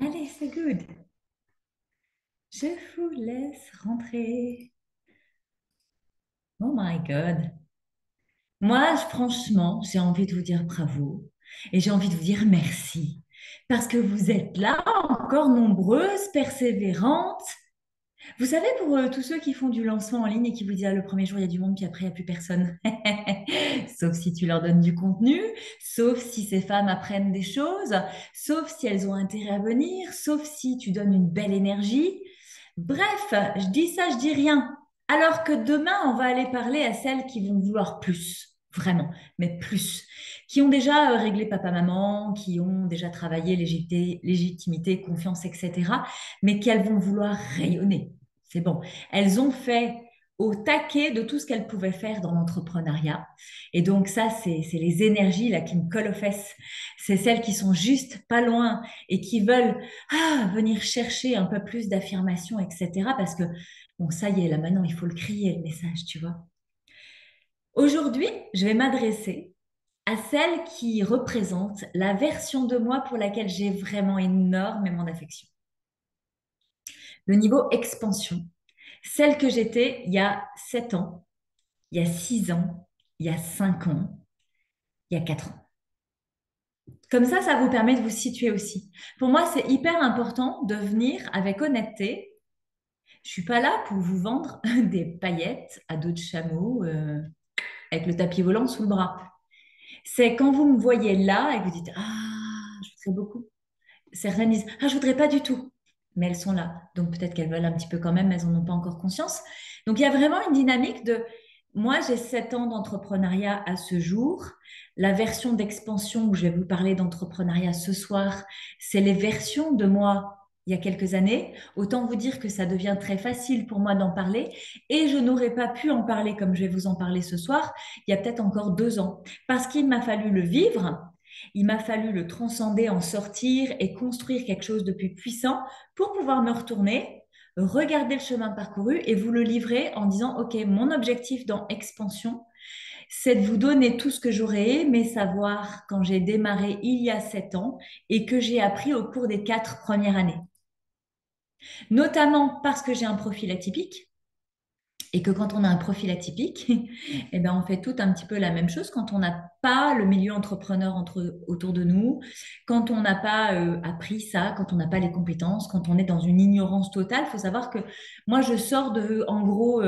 Allez, c'est good. Je vous laisse rentrer. Oh my God. Moi, franchement, j'ai envie de vous dire bravo et j'ai envie de vous dire merci parce que vous êtes là, encore nombreuses, persévérantes. Vous savez, pour tous ceux qui font du lancement en ligne et qui vous disent, ah, le premier jour, il y a du monde, puis après, il n'y a plus personne. Sauf si tu leur donnes du contenu, sauf si ces femmes apprennent des choses, sauf si elles ont intérêt à venir, sauf si tu donnes une belle énergie. Bref, je dis ça, je dis rien. Alors que demain, on va aller parler à celles qui vont vouloir plus, vraiment, mais plus, qui ont déjà réglé papa-maman, qui ont déjà travaillé légitimité, confiance, etc., mais qu'elles vont vouloir rayonner. C'est bon. Elles ont fait au taquet de tout ce qu'elles pouvaient faire dans l'entrepreneuriat. Et donc ça, c'est les énergies là qui me collent aux fesses. C'est celles qui sont juste pas loin et qui veulent venir chercher un peu plus d'affirmation, etc. Parce que, bon, ça y est, là maintenant, il faut le crier, le message, tu vois. Aujourd'hui, je vais m'adresser à celles qui représentent la version de moi pour laquelle j'ai vraiment énormément d'affection. Le niveau expansion, celle que j'étais il y a 7 ans, il y a 6 ans, il y a 5 ans, il y a 4 ans. Comme ça vous permet de vous situer aussi. Pour moi, c'est hyper important de venir avec honnêteté. Je suis pas là pour vous vendre des paillettes à dos de chameau avec le tapis volant sous le bras. C'est quand vous me voyez là et que vous dites, ah, je voudrais beaucoup. Certaines disent, ah, je voudrais pas du tout. Mais elles sont là. Donc peut-être qu'elles veulent un petit peu quand même, mais elles n'en ont pas encore conscience. Donc il y a vraiment une dynamique de, moi j'ai 7 ans d'entrepreneuriat à ce jour. La version d'expansion où je vais vous parler d'entrepreneuriat ce soir, c'est les versions de moi il y a quelques années. Autant vous dire que ça devient très facile pour moi d'en parler. Et je n'aurais pas pu en parler comme je vais vous en parler ce soir, il y a peut-être encore 2 ans. Parce qu'il m'a fallu le vivre. Il m'a fallu le transcender, en sortir et construire quelque chose de plus puissant pour pouvoir me retourner, regarder le chemin parcouru et vous le livrer en disant, OK, mon objectif dans Expansion, c'est de vous donner tout ce que j'aurais aimé savoir quand j'ai démarré il y a 7 ans et que j'ai appris au cours des 4 premières années. Notamment parce que j'ai un profil atypique, et que quand on a un profil atypique, eh ben on fait tout un petit peu la même chose quand on n'a pas le milieu entrepreneur autour de nous, quand on n'a pas appris ça, quand on n'a pas les compétences, quand on est dans une ignorance totale. Il faut savoir que moi, je sors de, en gros,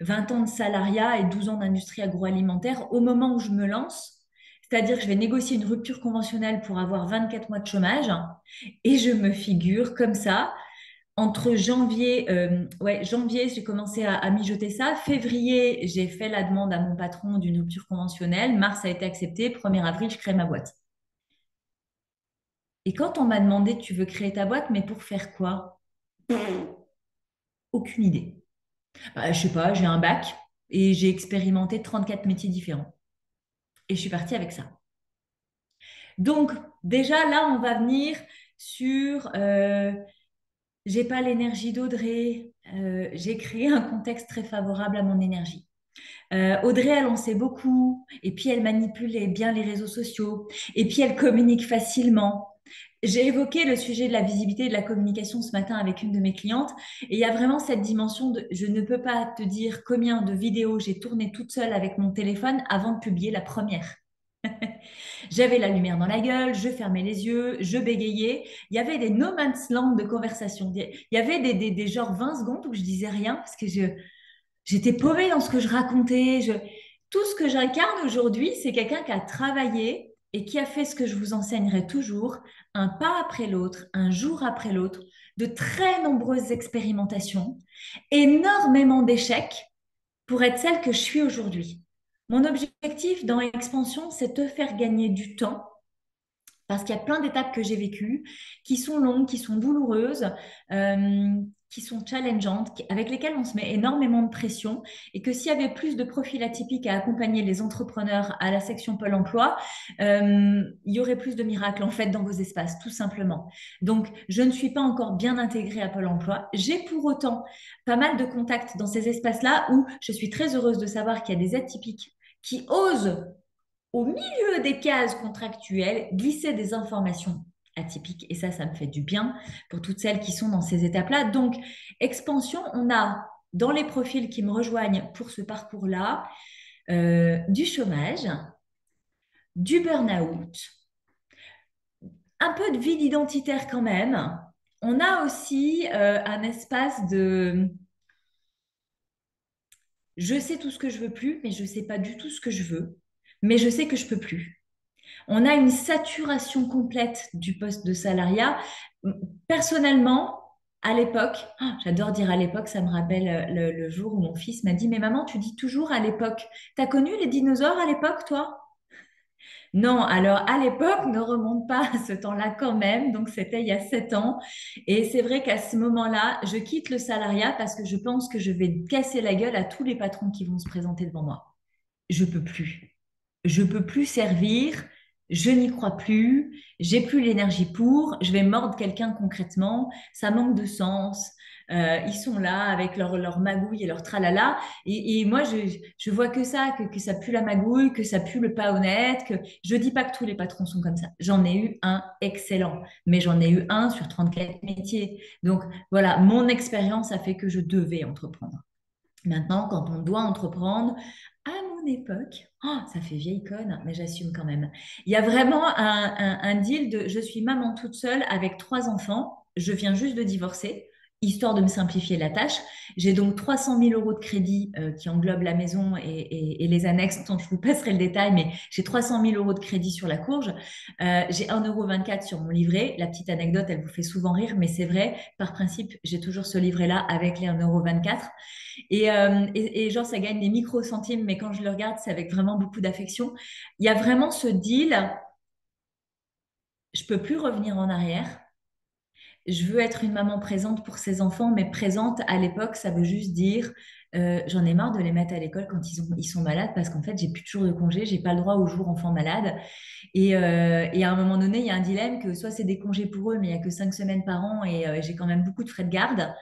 20 ans de salariat et 12 ans d'industrie agroalimentaire au moment où je me lance. C'est-à-dire que je vais négocier une rupture conventionnelle pour avoir 24 mois de chômage et je me figure comme ça entre janvier, janvier, j'ai commencé à mijoter ça. Février, j'ai fait la demande à mon patron d'une rupture conventionnelle. Mars a été accepté. 1er avril, je crée ma boîte. Et quand on m'a demandé, tu veux créer ta boîte, mais pour faire quoi? Aucune idée. Bah, je sais pas, j'ai un bac et j'ai expérimenté 34 métiers différents. Et je suis partie avec ça. Donc, déjà, là, on va venir sur j'ai pas l'énergie d'Audrey. J'ai créé un contexte très favorable à mon énergie. Audrey, elle en sait beaucoup, et puis elle manipule bien les réseaux sociaux, et puis elle communique facilement. J'ai évoqué le sujet de la visibilité et de la communication ce matin avec une de mes clientes, et il y a vraiment cette dimension de je ne peux pas te dire combien de vidéos j'ai tourné toute seule avec mon téléphone avant de publier la première. J'avais la lumière dans la gueule, je fermais les yeux, je bégayais. Il y avait des no man's land de conversation. Il y avait des genre 20 secondes où je disais rien parce que j'étais paumée dans ce que je racontais. Tout ce que j'incarne aujourd'hui, c'est quelqu'un qui a travaillé et qui a fait ce que je vous enseignerai toujours, un pas après l'autre, un jour après l'autre, de très nombreuses expérimentations, énormément d'échecs pour être celle que je suis aujourd'hui. Mon objectif dans l'expansion, c'est de te faire gagner du temps parce qu'il y a plein d'étapes que j'ai vécues qui sont longues, qui sont douloureuses, qui sont challengeantes, avec lesquelles on se met énormément de pression et que s'il y avait plus de profils atypiques à accompagner les entrepreneurs à la section Pôle emploi, il y aurait plus de miracles en fait dans vos espaces, tout simplement. Donc, je ne suis pas encore bien intégrée à Pôle emploi. J'ai pour autant pas mal de contacts dans ces espaces-là où je suis très heureuse de savoir qu'il y a des atypiques qui osent au milieu des cases contractuelles, glisser des informations atypique. Et ça me fait du bien pour toutes celles qui sont dans ces étapes-là. Donc, expansion, on a dans les profils qui me rejoignent pour ce parcours-là, du chômage, du burn-out, un peu de vide identitaire quand même. On a aussi un espace de je sais tout ce que je veux plus, mais je ne sais pas du tout ce que je veux, mais je sais que je peux plus. On a une saturation complète du poste de salariat. Personnellement, à l'époque, j'adore dire à l'époque, ça me rappelle le jour où mon fils m'a dit, mais maman, tu dis toujours à l'époque. T'as connu les dinosaures à l'époque, toi? Non, alors à l'époque, ne remonte pas à ce temps-là quand même, donc c'était il y a 7 ans. Et c'est vrai qu'à ce moment-là, je quitte le salariat parce que je pense que je vais casser la gueule à tous les patrons qui vont se présenter devant moi. Je peux plus. Je peux plus servir, je n'y crois plus, j'ai plus l'énergie pour, je vais mordre quelqu'un concrètement, ça manque de sens. Ils sont là avec leur magouille et leur tralala. Et moi, je vois que ça, que ça pue la magouille, que ça pue le pas honnête. Que je dis pas que tous les patrons sont comme ça. J'en ai eu un excellent, mais j'en ai eu un sur 34 métiers. Donc voilà, mon expérience a fait que je devais entreprendre. Maintenant, quand on doit entreprendre, à mon époque, oh, ça fait vieille conne, mais j'assume quand même. Il y a vraiment un deal de je suis maman toute seule avec 3 enfants, je viens juste de divorcer, histoire de me simplifier la tâche. J'ai donc 300 000 euros de crédit qui englobe la maison et les annexes, dont je vous passerai le détail, mais j'ai 300 000 euros de crédit sur la courge. J'ai 1,24 € sur mon livret. La petite anecdote, elle vous fait souvent rire, mais c'est vrai, par principe, j'ai toujours ce livret-là avec les 1,24 €. Et genre, ça gagne des micro-centimes, mais quand je le regarde, c'est avec vraiment beaucoup d'affection. Il y a vraiment ce deal, je peux plus revenir en arrière. Je veux être une maman présente pour ses enfants, mais présente à l'époque, ça veut juste dire j'en ai marre de les mettre à l'école quand ils sont malades parce qu'en fait, j'ai plus de jours de congé, j'ai pas le droit aux jours enfants malades. Et à un moment donné, il y a un dilemme que soit c'est des congés pour eux, mais il n'y a que 5 semaines par an et j'ai quand même beaucoup de frais de garde.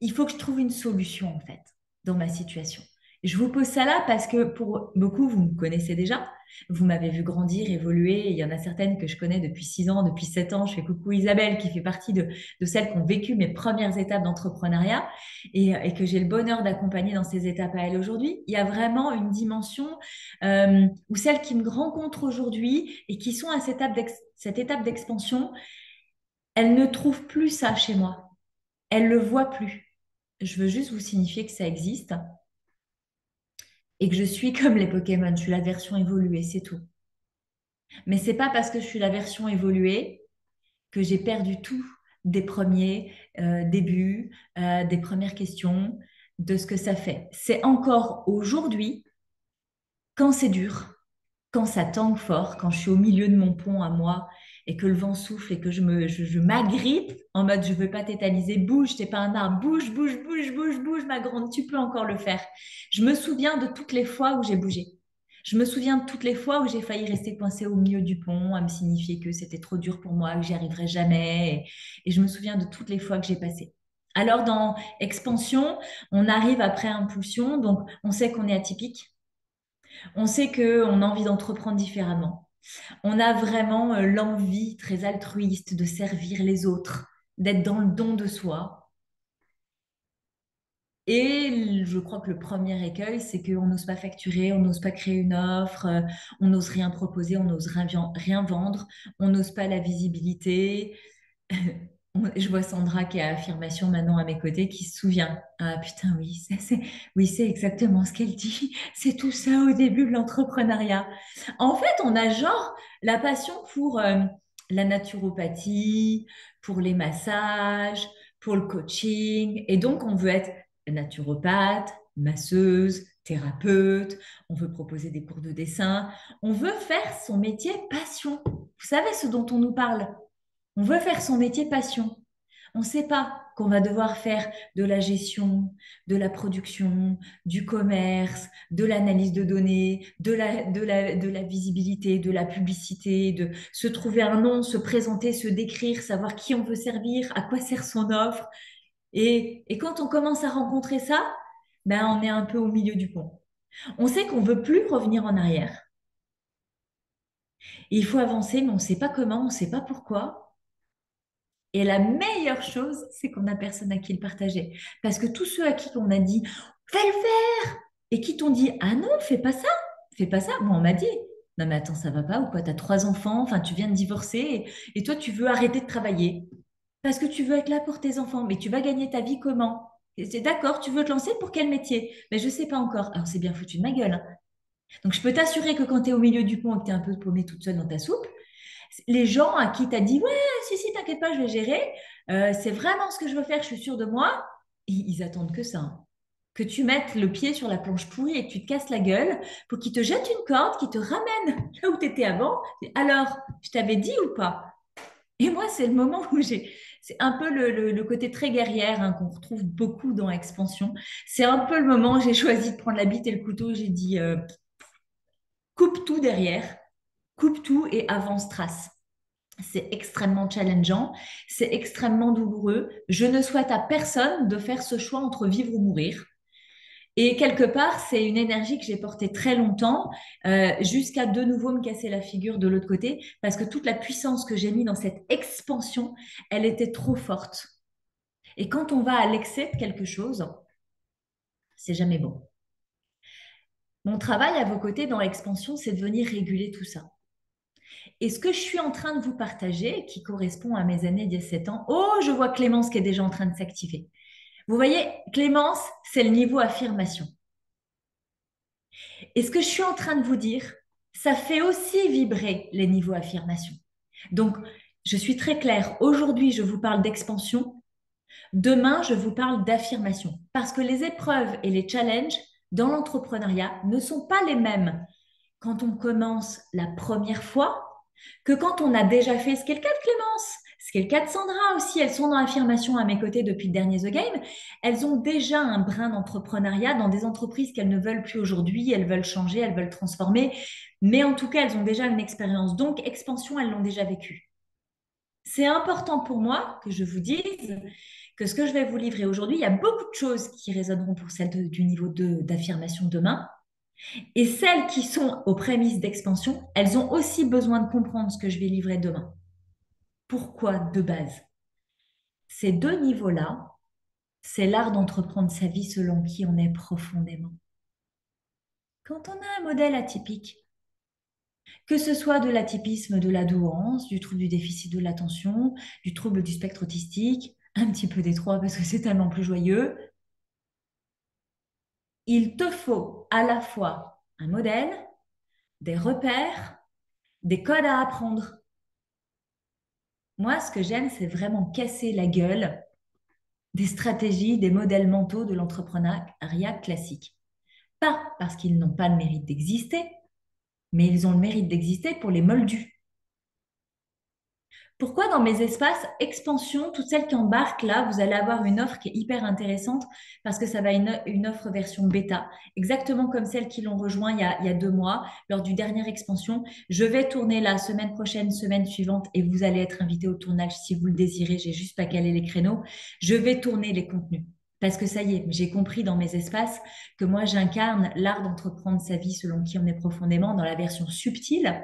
Il faut que je trouve une solution en fait dans ma situation. Je vous pose ça là parce que pour beaucoup, vous me connaissez déjà. Vous m'avez vu grandir, évoluer. Il y en a certaines que je connais depuis 6 ans, depuis 7 ans. Je fais coucou Isabelle qui fait partie de celles qui ont vécu mes premières étapes d'entrepreneuriat et que j'ai le bonheur d'accompagner dans ces étapes à elle aujourd'hui. Il y a vraiment une dimension où celles qui me rencontrent aujourd'hui et qui sont à cette étape d'expansion, elles ne trouvent plus ça chez moi. Elles le voient plus. Je veux juste vous signifier que ça existe et que je suis comme les Pokémon. Je suis la version évoluée, c'est tout. Mais c'est pas parce que je suis la version évoluée que j'ai perdu tout des premiers débuts, des premières questions, de ce que ça fait. C'est encore aujourd'hui, quand c'est dur, quand ça tangue fort, quand je suis au milieu de mon pont à moi et que le vent souffle et que je m'agrippe en mode je veux pas tétaniser, bouge, t'es pas un arbre, bouge, bouge, bouge, bouge, bouge, ma grande, tu peux encore le faire. Je me souviens de toutes les fois où j'ai bougé. Je me souviens de toutes les fois où j'ai failli rester coincée au milieu du pont, à me signifier que c'était trop dur pour moi, que j'y arriverais jamais. Et je me souviens de toutes les fois que j'ai passé. Alors, dans expansion, on arrive après impulsion, donc on sait qu'on est atypique, on sait qu'on a envie d'entreprendre différemment. On a vraiment l'envie très altruiste de servir les autres, d'être dans le don de soi. Et je crois que le premier écueil, c'est qu'on n'ose pas facturer, on n'ose pas créer une offre, on n'ose rien proposer, on n'ose rien vendre, on n'ose pas la visibilité. Je vois Sandra qui a affirmation maintenant à mes côtés, qui se souvient. Ah putain, oui, oui, c'est exactement ce qu'elle dit. C'est tout ça au début de l'entrepreneuriat. En fait, on a genre la passion pour la naturopathie, pour les massages, pour le coaching. Et donc, on veut être naturopathe, masseuse, thérapeute. On veut proposer des cours de dessin. On veut faire son métier passion. Vous savez ce dont on nous parle? On veut faire son métier passion. On ne sait pas qu'on va devoir faire de la gestion, de la production, du commerce, de l'analyse de données, de la visibilité, de la publicité, de se trouver un nom, se présenter, se décrire, savoir qui on veut servir, à quoi sert son offre. Et quand on commence à rencontrer ça, ben on est un peu au milieu du pont. On sait qu'on veut plus revenir en arrière. Il faut avancer, mais on ne sait pas comment, on ne sait pas pourquoi. Et la meilleure chose, c'est qu'on n'a personne à qui le partager. Parce que tous ceux à qui on a dit, fais le faire, et qui t'ont dit, ah non, fais pas ça. Moi, on m'a dit, non mais attends, ça va pas ou quoi? T'as trois enfants, enfin, tu viens de divorcer, et toi, tu veux arrêter de travailler. Parce que tu veux être là pour tes enfants, mais tu vas gagner ta vie comment? Et c'est d'accord, tu veux te lancer pour quel métier? Mais je sais pas encore. Alors, c'est bien foutu de ma gueule, hein. Donc, je peux t'assurer que quand tu es au milieu du pont et que tu es un peu paumée toute seule dans ta soupe, les gens à qui tu as dit, ouais, si, t'inquiète pas, je vais gérer, c'est vraiment ce que je veux faire, je suis sûre de moi, ils attendent que ça, hein. Que tu mettes le pied sur la planche pourrie et que tu te casses la gueule pour qu'ils te jettent une corde, qui te ramène là où tu étais avant. Alors, je t'avais dit ou pas? Et moi, c'est le moment où j'ai. C'est un peu le côté très guerrière hein, qu'on retrouve beaucoup dans Expansion. C'est un peu le moment où j'ai choisi de prendre la bite et le couteau. J'ai dit coupe tout derrière, coupe tout et avance trace. C'est extrêmement challengeant, c'est extrêmement douloureux. Je ne souhaite à personne de faire ce choix entre vivre ou mourir. Et quelque part, c'est une énergie que j'ai portée très longtemps, jusqu'à de nouveau me casser la figure de l'autre côté, parce que toute la puissance que j'ai mis dans cette expansion, elle était trop forte. Et quand on va à l'excès de quelque chose, c'est jamais bon. Mon travail à vos côtés dans l'expansion, c'est de venir réguler tout ça. Et ce que je suis en train de vous partager, qui correspond à mes années d'il y a 7 ans, oh, je vois Clémence qui est déjà en train de s'activer. Vous voyez, Clémence, c'est le niveau affirmation. Et ce que je suis en train de vous dire, ça fait aussi vibrer les niveaux affirmation. Donc, je suis très claire. Aujourd'hui, je vous parle d'expansion. Demain, je vous parle d'affirmation. Parce que les épreuves et les challenges dans l'entrepreneuriat ne sont pas les mêmes quand on commence la première fois que quand on a déjà fait, ce qui est le cas de Clémence, ce qui est le cas de Sandra aussi, elles sont dans l'affirmation à mes côtés depuis le dernier The Game, elles ont déjà un brin d'entrepreneuriat dans des entreprises qu'elles ne veulent plus aujourd'hui, elles veulent changer, elles veulent transformer, mais en tout cas, elles ont déjà une expérience. Donc, expansion, elles l'ont déjà vécu. C'est important pour moi que je vous dise que ce que je vais vous livrer aujourd'hui, il y a beaucoup de choses qui résonneront pour celles du niveau 2 d'affirmation demain. Et celles qui sont aux prémices d'expansion, elles ont aussi besoin de comprendre ce que je vais livrer demain. Pourquoi de base? Ces deux niveaux-là, c'est l'art d'entreprendre sa vie selon qui on est profondément. Quand on a un modèle atypique, que ce soit de l'atypisme de la douance, du trouble du déficit de l'attention, du trouble du spectre autistique, un petit peu des trois parce que c'est tellement plus joyeux, il te faut à la fois un modèle, des repères, des codes à apprendre. Moi, ce que j'aime, c'est vraiment casser la gueule des stratégies, des modèles mentaux de l'entrepreneuriat classique. Pas parce qu'ils n'ont pas le mérite d'exister, mais ils ont le mérite d'exister pour les moldus. Pourquoi dans mes espaces expansion, toutes celles qui embarquent là, vous allez avoir une offre qui est hyper intéressante parce que ça va être une offre version bêta, exactement comme celles qui l'ont rejoint il y a 2 mois lors du dernier expansion. Je vais tourner la semaine prochaine, semaine suivante et vous allez être invité au tournage si vous le désirez. J'ai juste pas calé les créneaux. Je vais tourner les contenus. Parce que ça y est, j'ai compris dans mes espaces que moi, j'incarne l'art d'entreprendre sa vie selon qui on est profondément dans la version subtile,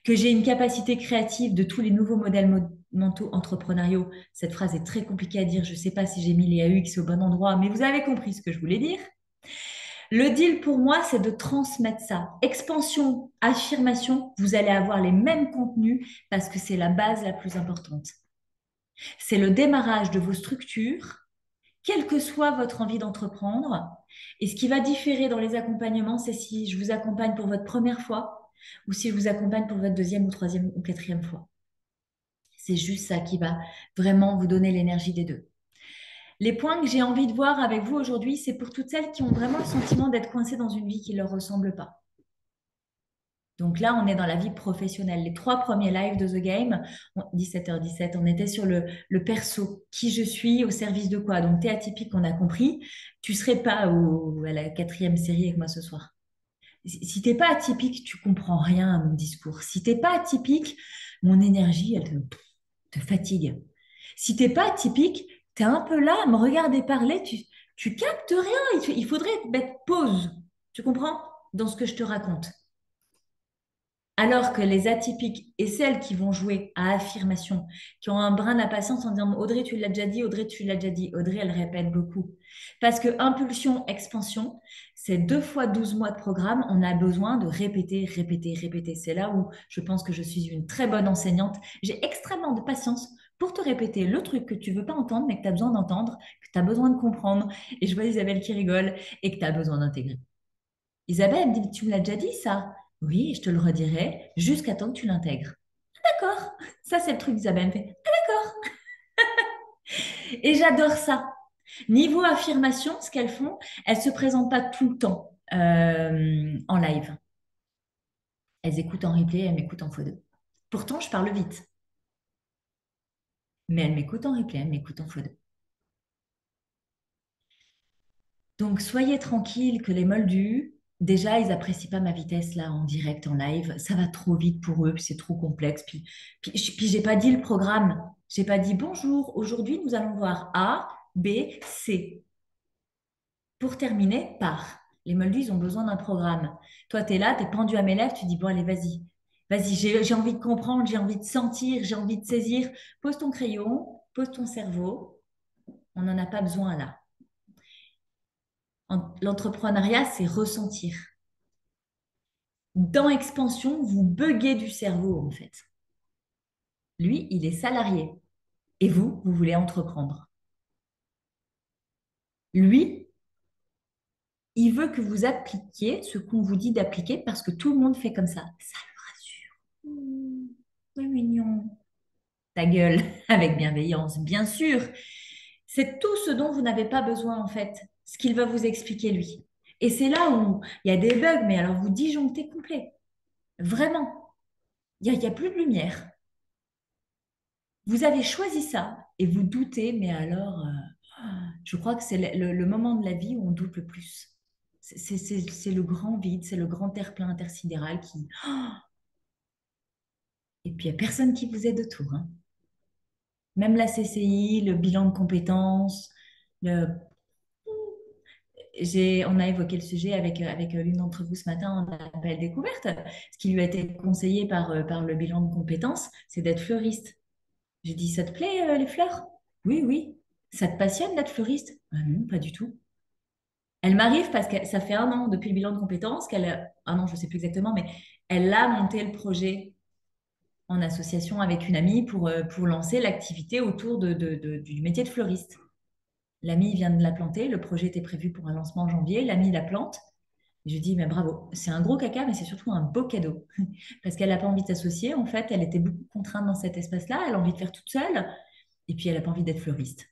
que j'ai une capacité créative de tous les nouveaux modèles mentaux entrepreneuriaux. Cette phrase est très compliquée à dire. Je ne sais pas si j'ai mis les AUX au bon endroit, mais vous avez compris ce que je voulais dire. Le deal pour moi, c'est de transmettre ça. Expansion, affirmation, vous allez avoir les mêmes contenus parce que c'est la base la plus importante. C'est le démarrage de vos structures, quelle que soit votre envie d'entreprendre. Et ce qui va différer dans les accompagnements, c'est si je vous accompagne pour votre première fois ou si je vous accompagne pour votre deuxième ou troisième ou quatrième fois. C'est juste ça qui va vraiment vous donner l'énergie des deux. Les points que j'ai envie de voir avec vous aujourd'hui, c'est pour toutes celles qui ont vraiment le sentiment d'être coincées dans une vie qui ne leur ressemble pas. Donc là, on est dans la vie professionnelle. Les 3 premiers lives de The Game, 17h17, on était sur le perso, qui je suis, au service de quoi. Donc, tu es atypique, on a compris. Tu serais pas à la quatrième série avec moi ce soir. Si t'es pas atypique, tu comprends rien à mon discours. Si t'es pas atypique, mon énergie, elle te fatigue. Si t'es pas atypique, tu es un peu là à me regarder parler, tu captes rien. Il faudrait mettre pause, tu comprends, dans ce que je te raconte. Alors que les atypiques et celles qui vont jouer à affirmation, qui ont un brin d'impatience en disant Audrey, tu l'as déjà dit, Audrey, tu l'as déjà dit. Audrey, elle répète beaucoup. Parce que impulsion, expansion, c'est 2 fois 12 mois de programme. On a besoin de répéter, répéter, répéter. C'est là où je pense que je suis une très bonne enseignante. J'ai extrêmement de patience pour te répéter le truc que tu veux pas entendre, mais que tu as besoin d'entendre, que tu as besoin de comprendre. Et je vois Isabelle qui rigole et que tu as besoin d'intégrer. Isabelle, elle me dit, tu me l'as déjà dit ça? Oui, je te le redirai jusqu'à temps que tu l'intègres. D'accord, ça c'est le truc d'Isabelle. Elle me fait, ah, d'accord. Et j'adore ça. Niveau affirmation, ce qu'elles font, elles se présentent pas tout le temps en live. Elles écoutent en replay, elles m'écoutent en x2. Pourtant, je parle vite, mais elles m'écoutent en replay, elles m'écoutent en x2. Donc, soyez tranquilles que les moldus, déjà, ils apprécient pas ma vitesse là en direct, en live. Ça va trop vite pour eux, puis c'est trop complexe. Puis j'ai pas dit le programme. J'ai pas dit bonjour. Aujourd'hui, nous allons voir A, B, C. Pour terminer par. Les moldus, ils ont besoin d'un programme. Toi, tu es là, tu es pendu à mes lèvres, tu dis bon, allez, vas-y. Vas-y, j'ai envie de comprendre, j'ai envie de sentir, j'ai envie de saisir. Pose ton crayon, pose ton cerveau. On n'en a pas besoin là. L'entrepreneuriat, c'est ressentir. Dans Expansion, vous buguez du cerveau, en fait. Lui, il est salarié. Et vous, vous voulez entreprendre. Lui, il veut que vous appliquiez ce qu'on vous dit d'appliquer parce que tout le monde fait comme ça. Ça le rassure. C'est mignon. Ta gueule, avec bienveillance, bien sûr. C'est tout ce dont vous n'avez pas besoin, en fait, ce qu'il va vous expliquer, lui. Et c'est là où il y a des bugs, mais alors vous disjonctez complet. Vraiment. Il y a plus de lumière. Vous avez choisi ça et vous doutez, mais alors, je crois que c'est le moment de la vie où on doute le plus. C'est le grand vide, c'est le grand terre-plein intersidéral qui... Et puis, il n'y a personne qui vous aide autour, hein. Même la CCI, le bilan de compétences, le... on a évoqué le sujet avec l'une d'entre vous ce matin en appel découverte. Ce qui lui a été conseillé par le bilan de compétences, c'est d'être fleuriste. J'ai dit, ça te plaît, les fleurs? Oui, oui. Ça te passionne d'être fleuriste? Ah non, pas du tout. Elle m'arrive parce que ça fait 1 an depuis le bilan de compétences un an, je ne sais plus exactement, mais elle a monté le projet en association avec une amie pour lancer l'activité autour du métier de fleuriste. L'amie vient de la planter, le projet était prévu pour un lancement en janvier, l'amie la plante. Je dis, mais bravo, c'est un gros caca, mais c'est surtout un beau cadeau. Parce qu'elle n'a pas envie de s'associer, en fait, elle était beaucoup contrainte dans cet espace-là, elle a envie de faire toute seule, et puis elle n'a pas envie d'être fleuriste.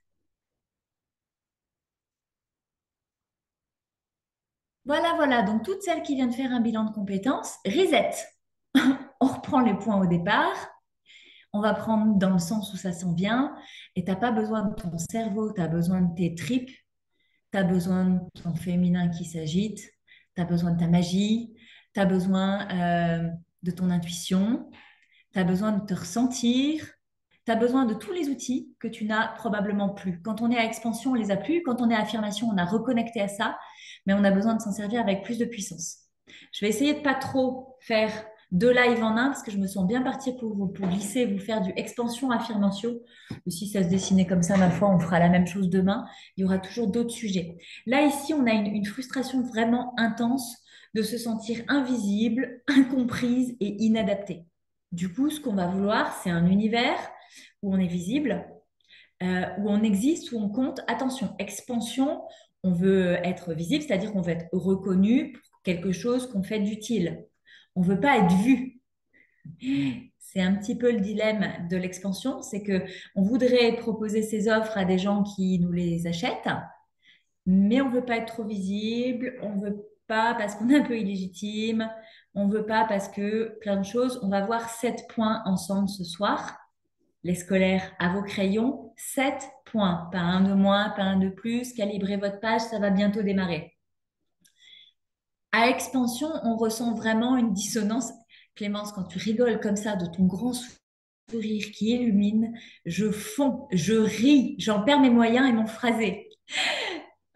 Voilà, voilà. Donc, toute celle qui vient de faire un bilan de compétences, reset. On reprend les points au départ. On va prendre dans le sens où ça sent bien. Et tu n'as pas besoin de ton cerveau, tu as besoin de tes tripes, tu as besoin de ton féminin qui s'agite, tu as besoin de ta magie, tu as besoin de ton intuition, tu as besoin de te ressentir, tu as besoin de tous les outils que tu n'as probablement plus. Quand on est à expansion, on les a plus. Quand on est à affirmation, on a reconnecté à ça, mais on a besoin de s'en servir avec plus de puissance. Je vais essayer de pas trop faire 2 lives en 1 parce que je me sens bien partie pour glisser, vous faire du expansion-affirmation. Et si ça se dessinait comme ça, ma foi, on fera la même chose demain. Il y aura toujours d'autres sujets. Là, ici, on a une frustration vraiment intense de se sentir invisible, incomprise et inadaptée. Du coup, ce qu'on va vouloir, c'est un univers où on est visible, où on existe, où on compte. Attention, expansion, on veut être visible, c'est-à-dire qu'on veut être reconnu pour quelque chose qu'on fait d'utile. On ne veut pas être vu. C'est un petit peu le dilemme de l'expansion, c'est que on voudrait proposer ces offres à des gens qui nous les achètent, mais on ne veut pas être trop visible, on ne veut pas parce qu'on est un peu illégitime, on ne veut pas parce que plein de choses. On va voir 7 points ensemble ce soir. Les scolaires, à vos crayons, 7 points. Pas un de moins, pas un de plus. Calibrez votre page, ça va bientôt démarrer. À expansion, on ressent vraiment une dissonance. Clémence, quand tu rigoles comme ça de ton grand sourire qui illumine, je fonds, je ris, j'en perds mes moyens et mon phrasé.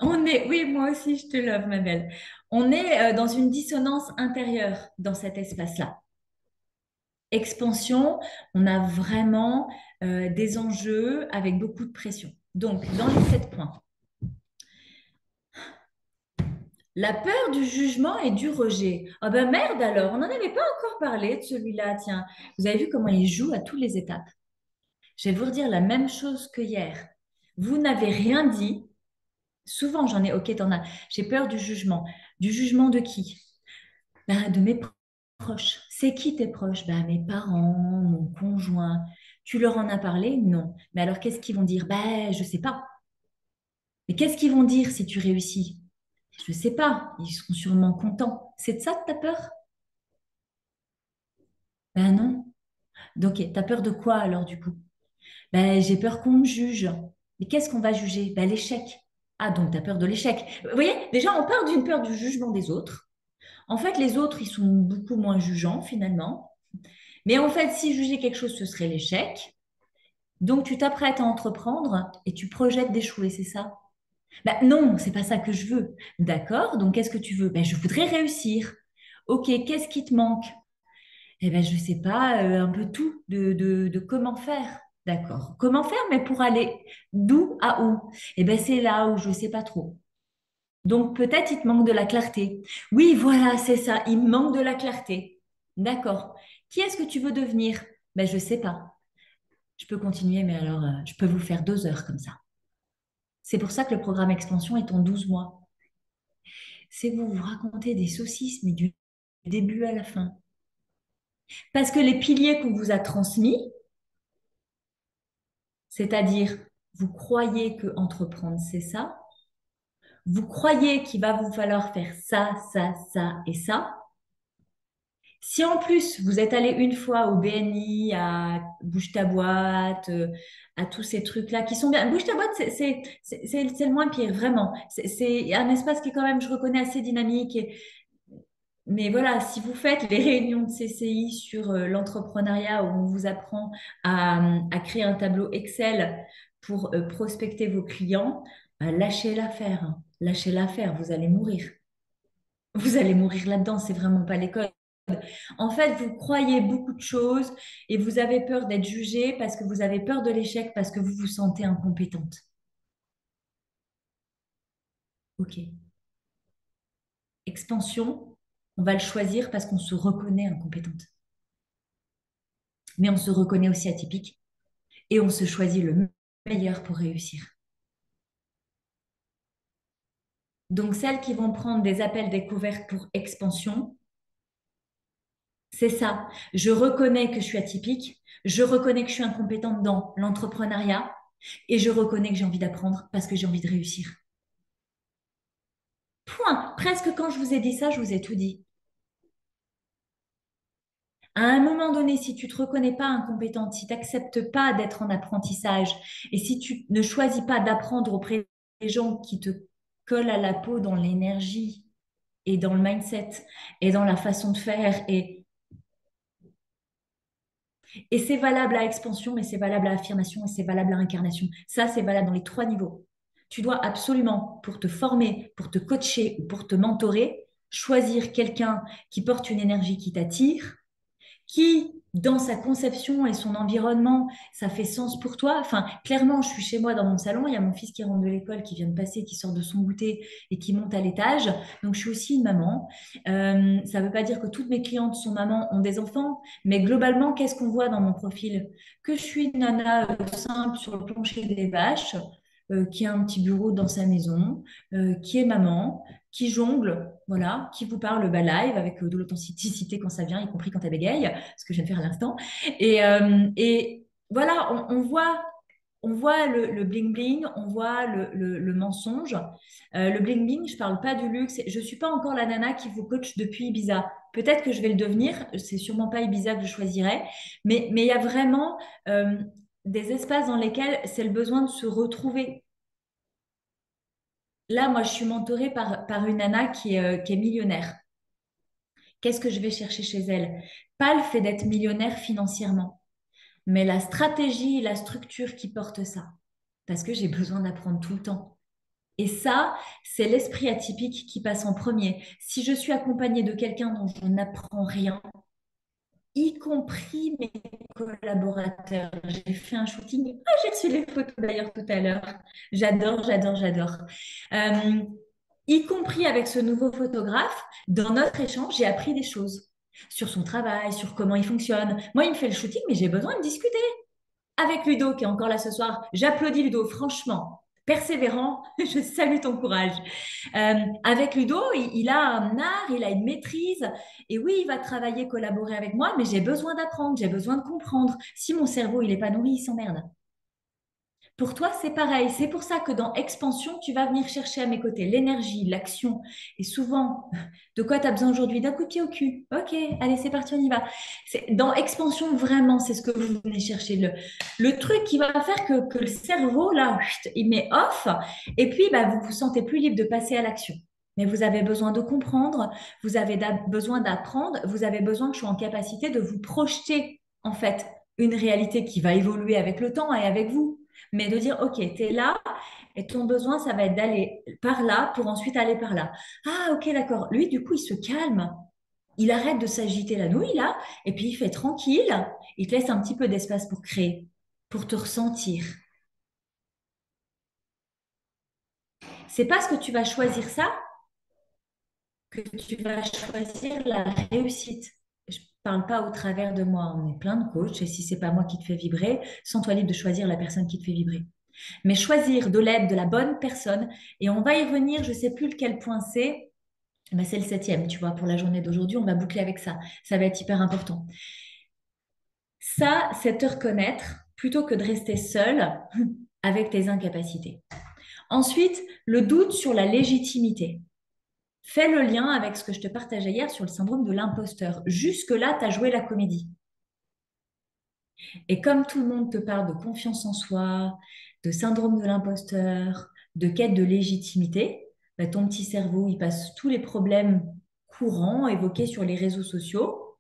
Oui, moi aussi, je te love, ma belle. On est dans une dissonance intérieure dans cet espace-là. Expansion, on a vraiment des enjeux avec beaucoup de pression. Donc, dans les 7 points, la peur du jugement et du rejet. Ah ben merde alors, on n'en avait pas encore parlé de celui-là, tiens. Vous avez vu comment il joue à toutes les étapes. Je vais vous redire la même chose que hier. Vous n'avez rien dit. Souvent, j'en ai, ok, t'en as. J'ai peur du jugement. Du jugement de qui? Ben, de mes proches. C'est qui tes proches? Ben, mes parents, mon conjoint. Tu leur en as parlé? Non. Mais alors, qu'est-ce qu'ils vont dire? Ben, je sais pas. Mais qu'est-ce qu'ils vont dire si tu réussis? Je sais pas. Ils seront sûrement contents. C'est de ça que t'as peur? Ben non. Donc, t'as peur de quoi alors du coup? Ben, j'ai peur qu'on me juge. Mais qu'est-ce qu'on va juger? Ben, l'échec. Ah, donc t'as peur de l'échec. Vous voyez, déjà, on part d'une peur du jugement des autres. En fait, les autres, ils sont beaucoup moins jugeants finalement. Mais en fait, si juger quelque chose, ce serait l'échec. Donc, tu t'apprêtes à entreprendre et tu projettes d'échouer, c'est ça? Ben, non, c'est pas ça que je veux. D'accord, donc qu'est-ce que tu veux? Ben, je voudrais réussir. Ok, qu'est-ce qui te manque? Eh ben, je sais pas, un peu tout de comment faire. D'accord. Comment faire, mais pour aller d'où à où? Eh ben, c'est là où je sais pas trop. Donc, peut-être il te manque de la clarté. Oui, voilà, c'est ça. Il me manque de la clarté. D'accord. Qui est-ce que tu veux devenir? Ben, je sais pas. Je peux continuer, mais alors, je peux vous faire 2 heures comme ça. C'est pour ça que le programme Expansion est en 12 mois. C'est vous vous racontez des saucisses, mais du début à la fin. Parce que les piliers qu'on vous a transmis, c'est-à-dire, vous croyez que entreprendre, c'est ça. Vous croyez qu'il va vous falloir faire ça, ça, ça et ça. Si en plus vous êtes allé une fois au BNI, à Bouge ta boîte, à tous ces trucs-là qui sont bien. Bouge ta boîte, c'est le moins pire, vraiment. C'est un espace qui est quand même, je reconnais, assez dynamique. Mais voilà, si vous faites les réunions de CCI sur l'entrepreneuriat où on vous apprend à créer un tableau Excel pour prospecter vos clients, bah, lâchez l'affaire, hein. Lâchez l'affaire, vous allez mourir. Vous allez mourir là-dedans, c'est vraiment pas l'école. En fait, vous croyez beaucoup de choses et vous avez peur d'être jugé parce que vous avez peur de l'échec, parce que vous vous sentez incompétente. Ok. Expansion, on va le choisir parce qu'on se reconnaît incompétente. Mais on se reconnaît aussi atypique et on se choisit le meilleur pour réussir. Donc, celles qui vont prendre des appels découvertes pour expansion, c'est ça. Je reconnais que je suis atypique, je reconnais que je suis incompétente dans l'entrepreneuriat et je reconnais que j'ai envie d'apprendre parce que j'ai envie de réussir. Point. Presque quand je vous ai dit ça, je vous ai tout dit. À un moment donné, si tu te reconnais pas incompétente, si tu n'acceptes pas d'être en apprentissage et si tu ne choisis pas d'apprendre auprès des gens qui te collent à la peau dans l'énergie et dans le mindset et dans la façon de faire et c'est valable à expansion, mais c'est valable à affirmation et c'est valable à incarnation. Ça, c'est valable dans les 3 niveaux. Tu dois absolument, pour te former, pour te coacher ou pour te mentorer, choisir quelqu'un qui porte une énergie qui t'attire, qui, dans sa conception et son environnement, ça fait sens pour toi. Enfin, clairement, je suis chez moi dans mon salon, il y a mon fils qui rentre de l'école, qui vient de passer, qui sort de son goûter et qui monte à l'étage. Donc, je suis aussi une maman. Ça ne veut pas dire que toutes mes clientes sont mamans, ont des enfants, mais globalement, qu'est-ce qu'on voit dans mon profil? Que je suis une nana simple sur le plancher des vaches, qui a un petit bureau dans sa maison, qui est maman, qui jongle, voilà, qui vous parle live avec de l'authenticité quand ça vient, y compris quand elle bégaye, ce que je viens de faire à l'instant. Et voilà, on voit le bling-bling, on voit le mensonge. Le bling-bling, je parle pas du luxe. Je suis pas encore la nana qui vous coach depuis Ibiza. Peut-être que je vais le devenir. C'est sûrement pas Ibiza que je choisirai. Mais il y a vraiment des espaces dans lesquels c'est le besoin de se retrouver. Là, moi, je suis mentorée par une nana qui est millionnaire. Qu'est-ce que je vais chercher chez elle? Pas le fait d'être millionnaire financièrement, mais la stratégie et la structure qui portent ça. Parce que j'ai besoin d'apprendre tout le temps. Et ça, c'est l'esprit atypique qui passe en premier. Si je suis accompagnée de quelqu'un dont je n'apprends rien, y compris mes collaborateurs. J'ai fait un shooting. Ah, j'ai reçu les photos d'ailleurs tout à l'heure. J'adore, j'adore, j'adore. Euh, Y compris avec ce nouveau photographe, dans notre échange, j'ai appris des choses sur son travail, sur comment il fonctionne. Moi, il me fait le shooting, mais j'ai besoin de discuter avec Ludo, qui est encore là ce soir. J'applaudis Ludo, franchement. Persévérant, je salue ton courage. Avec Ludo, il a un art, il a une maîtrise. Et oui, il va travailler, collaborer avec moi, mais j'ai besoin d'apprendre, j'ai besoin de comprendre. Si mon cerveau, il n'est pas nourri, il s'emmerde. Pour toi, c'est pareil. C'est pour ça que dans expansion, tu vas venir chercher à mes côtés l'énergie, l'action. Et souvent, de quoi tu as besoin aujourd'hui? D'un coup de pied au cul. Ok, allez, c'est parti, on y va. Dans expansion, vraiment, c'est ce que vous venez chercher. Le truc qui va faire que le cerveau, là, chut, il met off. Et puis, bah, vous vous sentez plus libre de passer à l'action. Mais vous avez besoin de comprendre, vous avez besoin d'apprendre, vous avez besoin que je sois en capacité de vous projeter, en fait, une réalité qui va évoluer avec le temps et avec vous. Mais de dire, OK, tu es là et ton besoin, ça va être d'aller par là pour ensuite aller par là. Ah, OK, d'accord. Lui, du coup, il se calme. Il arrête de s'agiter la nouille, là, et puis il fait tranquille. Il te laisse un petit peu d'espace pour créer, pour te ressentir. C'est parce que tu vas choisir ça que tu vas choisir la réussite. Je parle pas au travers de moi. On est plein de coachs, et si c'est pas moi qui te fais vibrer, sens-toi libre de choisir la personne qui te fait vibrer. Mais choisir de l'aide de la bonne personne, et on va y revenir, je ne sais plus lequel point c'est, mais c'est le septième, tu vois, pour la journée d'aujourd'hui, on va boucler avec ça. Ça va être hyper important. Ça, c'est te reconnaître plutôt que de rester seul avec tes incapacités. Ensuite, le doute sur la légitimité. Fais le lien avec ce que je te partageais hier sur le syndrome de l'imposteur. Jusque-là, tu as joué la comédie. Et comme tout le monde te parle de confiance en soi, de syndrome de l'imposteur, de quête de légitimité, bah, ton petit cerveau, il passe tous les problèmes courants évoqués sur les réseaux sociaux.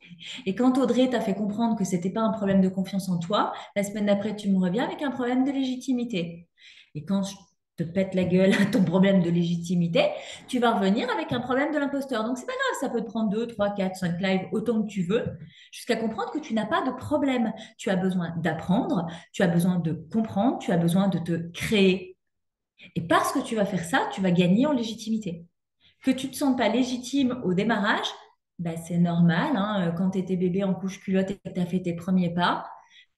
Et quand Audrey t'a fait comprendre que c'était pas un problème de confiance en toi, la semaine d'après, tu me reviens avec un problème de légitimité. Et quand je te pète la gueule à ton problème de légitimité, tu vas revenir avec un problème de l'imposteur. Donc, c'est pas grave, ça peut te prendre 2, 3, 4, 5 lives, autant que tu veux, jusqu'à comprendre que tu n'as pas de problème. Tu as besoin d'apprendre, tu as besoin de comprendre, tu as besoin de te créer. Et parce que tu vas faire ça, tu vas gagner en légitimité. Que tu ne te sentes pas légitime au démarrage, bah, c'est normal. Hein, quand tu étais bébé en couche culotte et que tu as fait tes premiers pas,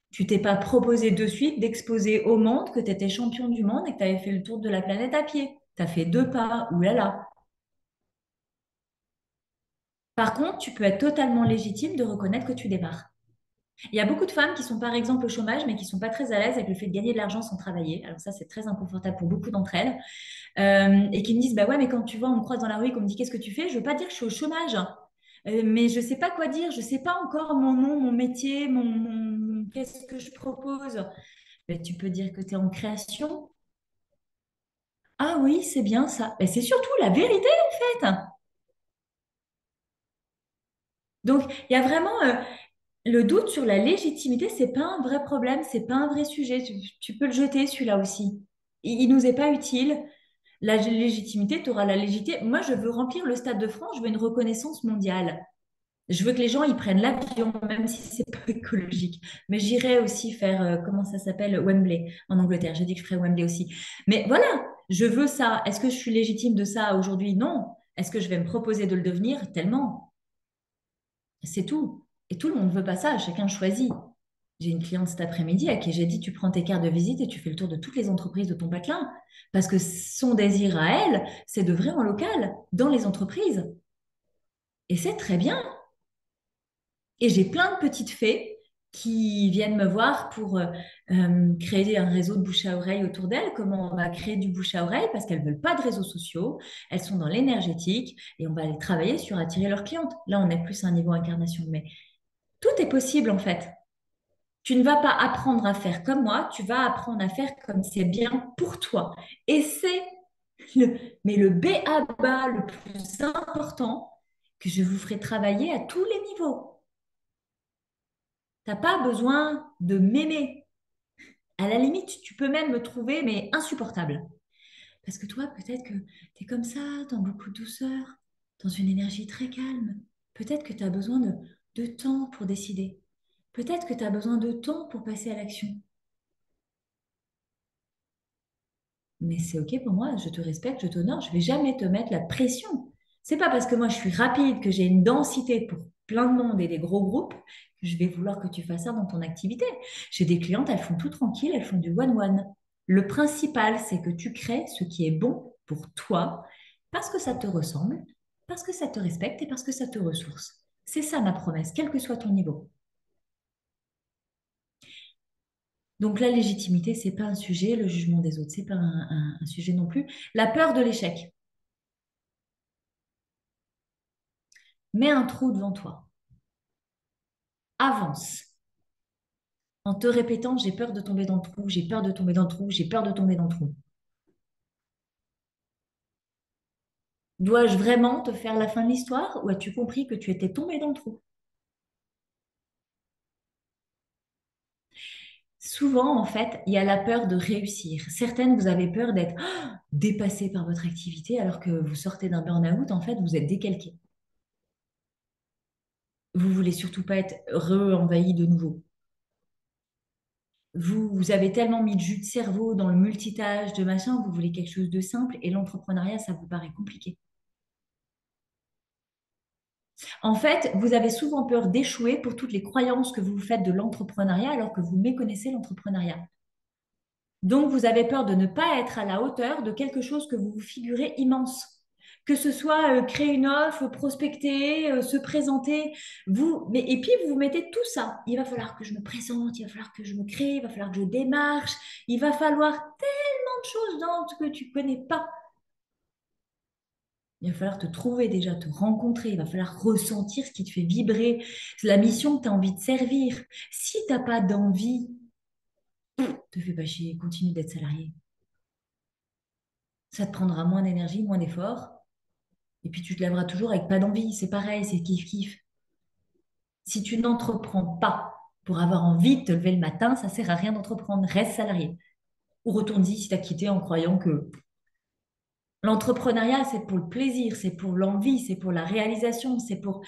tu t'es pas proposé de suite d'exposer au monde que tu étais champion du monde et que tu avais fait le tour de la planète à pied. Tu as fait 2 pas, oulala. Par contre, tu peux être totalement légitime de reconnaître que tu démarres. Il y a beaucoup de femmes qui sont par exemple au chômage, mais qui sont pas très à l'aise avec le fait de gagner de l'argent sans travailler. Alors ça, c'est très inconfortable pour beaucoup d'entre elles. Et qui me disent, bah ouais, mais quand tu vois, on me croise dans la rue et qu'on me dit, qu'est-ce que tu fais? Je veux pas dire que je suis au chômage, hein. Mais je sais pas quoi dire. Je sais pas encore mon nom, mon métier, qu'est-ce que je propose. Ben, tu peux dire que tu es en création. Ah oui, c'est bien ça. Ben, c'est surtout la vérité, en fait. Donc, il y a vraiment le doute sur la légitimité, c'est pas un vrai problème, c'est pas un vrai sujet. Tu peux le jeter, celui-là aussi. Il nous est pas utile. La légitimité, tu auras la légitimité. Moi, je veux remplir le Stade de France, je veux une reconnaissance mondiale. Je veux que les gens ils prennent l'avion, même si c'est pas écologique. Mais j'irai aussi faire, comment ça s'appelle, Wembley en Angleterre. J'ai dit que je ferais Wembley aussi. Mais voilà, je veux ça. Est-ce que je suis légitime de ça aujourd'hui? Non. Est-ce que je vais me proposer de le devenir? Tellement. C'est tout. Et tout le monde ne veut pas ça. Chacun choisit. J'ai une cliente cet après-midi à qui j'ai dit, tu prends tes cartes de visite et tu fais le tour de toutes les entreprises de ton patelin. Parce que son désir à elle, c'est de vrai en local, dans les entreprises. Et c'est très bien. Et j'ai plein de petites fées qui viennent me voir pour créer un réseau de bouche à oreille autour d'elles. Comment on va créer du bouche à oreille parce qu'elles veulent pas de réseaux sociaux, elles sont dans l'énergétique et on va aller travailler sur attirer leurs clientes. Là, on est plus à un niveau incarnation, mais tout est possible en fait. Tu ne vas pas apprendre à faire comme moi, tu vas apprendre à faire comme c'est bien pour toi. Et c'est le, mais le B à bas le plus important que je vous ferai travailler à tous les niveaux. T'as pas besoin de m'aimer. À la limite, tu peux même me trouver, mais insupportable. Parce que toi, peut-être que tu es comme ça, dans beaucoup de douceur, dans une énergie très calme. Peut-être que tu as besoin de temps pour décider. Peut-être que tu as besoin de temps pour passer à l'action. Mais c'est OK pour moi, je te respecte, je t'honore, je vais jamais te mettre la pression. C'est pas parce que moi je suis rapide, que j'ai une densité pour plein de monde et des gros groupes, que je vais vouloir que tu fasses ça dans ton activité. J'ai des clientes, elles font tout tranquille, elles font du one-one. Le principal, c'est que tu crées ce qui est bon pour toi, parce que ça te ressemble, parce que ça te respecte et parce que ça te ressource. C'est ça ma promesse, quel que soit ton niveau. Donc la légitimité, c'est pas un sujet, le jugement des autres, c'est pas un sujet non plus. La peur de l'échec. Mets un trou devant toi. Avance. En te répétant, j'ai peur de tomber dans le trou, j'ai peur de tomber dans le trou, j'ai peur de tomber dans le trou. Dois-je vraiment te faire la fin de l'histoire ou as-tu compris que tu étais tombé dans le trou? Souvent, en fait, il y a la peur de réussir. Certaines, vous avez peur d'être dépassé par votre activité alors que vous sortez d'un burn-out. En fait, vous êtes décalqué. Vous voulez surtout pas être re-envahi de nouveau. Vous avez tellement mis de jus de cerveau dans le multitâche, de machin, vous voulez quelque chose de simple et l'entrepreneuriat, ça vous paraît compliqué. En fait, vous avez souvent peur d'échouer pour toutes les croyances que vous vous faites de l'entrepreneuriat alors que vous méconnaissez l'entrepreneuriat. Donc, vous avez peur de ne pas être à la hauteur de quelque chose que vous vous figurez immense. Que ce soit créer une offre, prospecter, se présenter, et puis vous mettez tout ça. Il va falloir que je me présente, il va falloir que je me crée, il va falloir que je démarche, il va falloir tellement de choses dans ce que tu connais pas. Il va falloir te trouver déjà, te rencontrer, il va falloir ressentir ce qui te fait vibrer, la mission que tu as envie de servir. Si tu n'as pas d'envie, te fais pas chier, continue d'être salarié. Ça te prendra moins d'énergie, moins d'efforts, et puis tu te lèveras toujours avec pas d'envie. C'est pareil, c'est kiff-kiff. Si tu n'entreprends pas pour avoir envie de te lever le matin, ça sert à rien d'entreprendre. Reste salarié. Ou retourne-y si tu as quitté en croyant que l'entrepreneuriat, c'est pour le plaisir, c'est pour l'envie, c'est pour la réalisation, c'est pour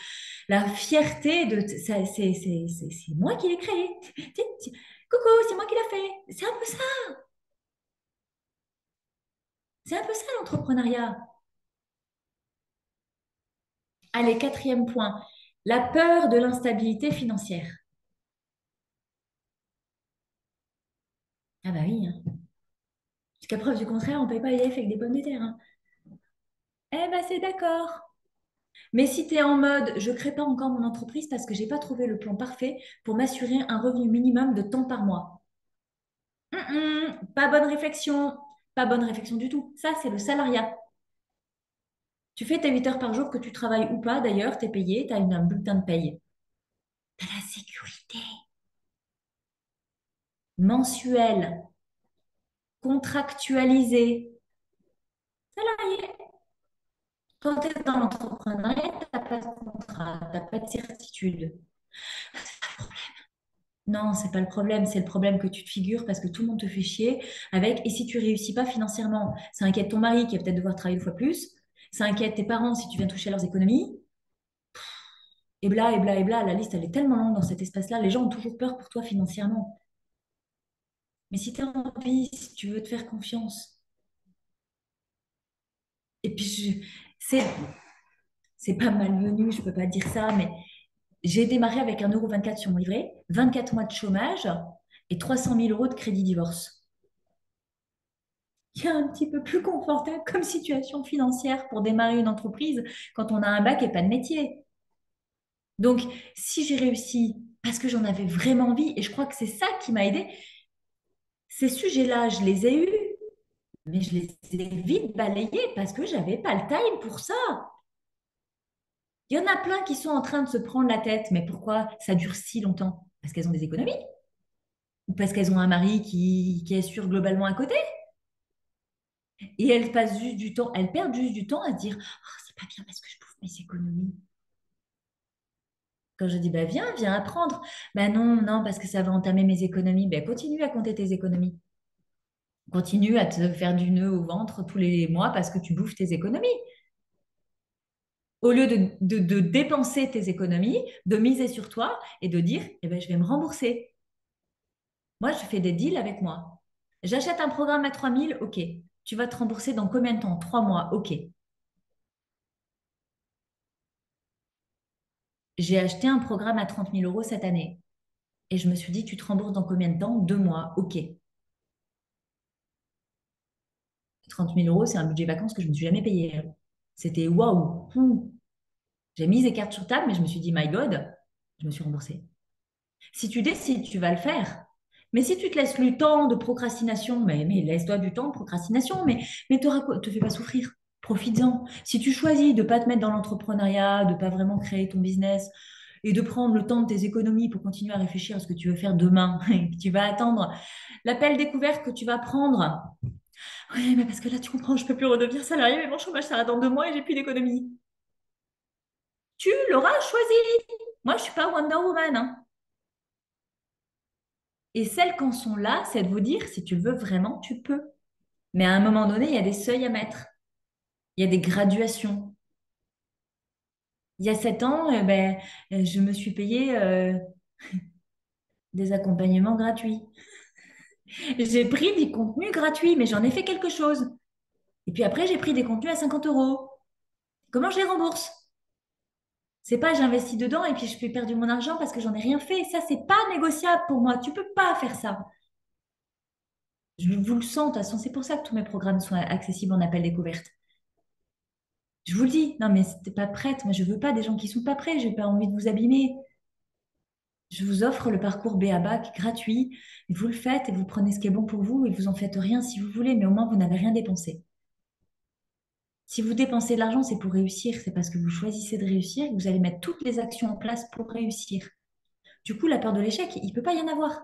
la fierté de... C'est moi qui l'ai créé. Coucou, c'est moi qui l'ai fait. C'est un peu ça. C'est un peu ça l'entrepreneuriat. Allez, quatrième point. La peur de l'instabilité financière. Ah bah oui, hein. Jusqu'à preuve du contraire, on ne paye pas les F avec des pommes de terre, hein. Eh ben c'est d'accord. Mais si tu es en mode, je ne crée pas encore mon entreprise parce que j'ai pas trouvé le plan parfait pour m'assurer un revenu minimum de temps par mois. Pas bonne réflexion. Pas bonne réflexion du tout. Ça, c'est le salariat. Tu fais tes 8 heures par jour, que tu travailles ou pas, d'ailleurs, tu es payé, tu as un bulletin de paye. Tu as la sécurité mensuelle, contractualisée. Salarié. Quand tu es dans l'entrepreneuriat, tu n'as pas de contrat, tu n'as pas de certitude. Non, c'est pas le problème, c'est le problème que tu te figures parce que tout le monde te fait chier avec et si tu réussis pas financièrement, ça inquiète ton mari qui va peut-être devoir travailler une fois plus, ça inquiète tes parents si tu viens toucher à leurs économies, et bla et bla et bla, la liste elle est tellement longue dans cet espace-là, les gens ont toujours peur pour toi financièrement. Mais si tu as envie, si tu veux te faire confiance, et puis c'est pas malvenu, je peux pas dire ça, mais j'ai démarré avec 1,24 € sur mon livret, 24 mois de chômage et 300 000 euros de crédit divorce. Qui est un petit peu plus confortable comme situation financière pour démarrer une entreprise quand on a un bac et pas de métier. Donc, si j'ai réussi parce que j'en avais vraiment envie, et je crois que c'est ça qui m'a aidée, ces sujets-là, je les ai eus, mais je les ai vite balayés parce que j'avais pas le time pour ça. Il y en a plein qui sont en train de se prendre la tête, mais pourquoi ça dure si longtemps? Parce qu'elles ont des économies ou parce qu'elles ont un mari qui assure globalement à côté. Et elles passent juste du temps, elles perdent juste du temps à se dire, oh, c'est pas bien parce que je bouffe mes économies. Quand je dis, bah viens, viens apprendre. Bah non, non, parce que ça va entamer mes économies. Bah continue à compter tes économies. Continue à te faire du nœud au ventre tous les mois parce que tu bouffes tes économies. Au lieu de dépenser tes économies, de miser sur toi et de dire, eh ben, je vais me rembourser. Moi, je fais des deals avec moi. J'achète un programme à 3 000, ok. Tu vas te rembourser dans combien de temps? 3 mois, ok. J'ai acheté un programme à 30 000 € cette année. Et je me suis dit, tu te rembourses dans combien de temps? 2 mois, ok. 30 000 €, c'est un budget vacances que je ne me suis jamais payé. C'était waouh. J'ai mis les cartes sur table, mais je me suis dit, my God, je me suis remboursée. Si tu décides, tu vas le faire. Mais si tu te laisses le temps de procrastination, mais laisse-toi du temps de procrastination, mais te fais pas souffrir. Profites-en. Si tu choisis de pas te mettre dans l'entrepreneuriat, de pas vraiment créer ton business et de prendre le temps de tes économies pour continuer à réfléchir à ce que tu veux faire demain, et que tu vas attendre l'appel découvert que tu vas prendre. Oui, mais parce que là, tu comprends, je peux plus redevenir salarié, mais mon chômage s'arrête dans 2 mois et j'ai plus d'économie. Tu l'auras choisi. Moi, je suis pas Wonder Woman, hein. Et celles qui en sont là, c'est de vous dire, si tu le veux vraiment, tu peux. Mais à un moment donné, il y a des seuils à mettre. Il y a des graduations. Il y a 7 ans, je me suis payé des accompagnements gratuits. J'ai pris des contenus gratuits, mais j'en ai fait quelque chose. Et puis après, j'ai pris des contenus à 50 euros. Comment je les rembourse? C'est pas j'investis dedans et puis je peux perdre mon argent parce que j'en ai rien fait. Ça, c'est pas négociable pour moi. Tu peux pas faire ça. Je vous le sens, de toute façon, c'est pour ça que tous mes programmes sont accessibles en appel découverte. Je vous le dis, non mais c'était pas prête. Moi, je veux pas des gens qui sont pas prêts. J'ai pas envie de vous abîmer. Je vous offre le parcours B.A.B.A. qui est gratuit. Vous le faites et vous prenez ce qui est bon pour vous et vous en faites rien si vous voulez, mais au moins vous n'avez rien dépensé. Si vous dépensez de l'argent, c'est pour réussir. C'est parce que vous choisissez de réussir et que vous allez mettre toutes les actions en place pour réussir. Du coup, la peur de l'échec, il peut pas y en avoir.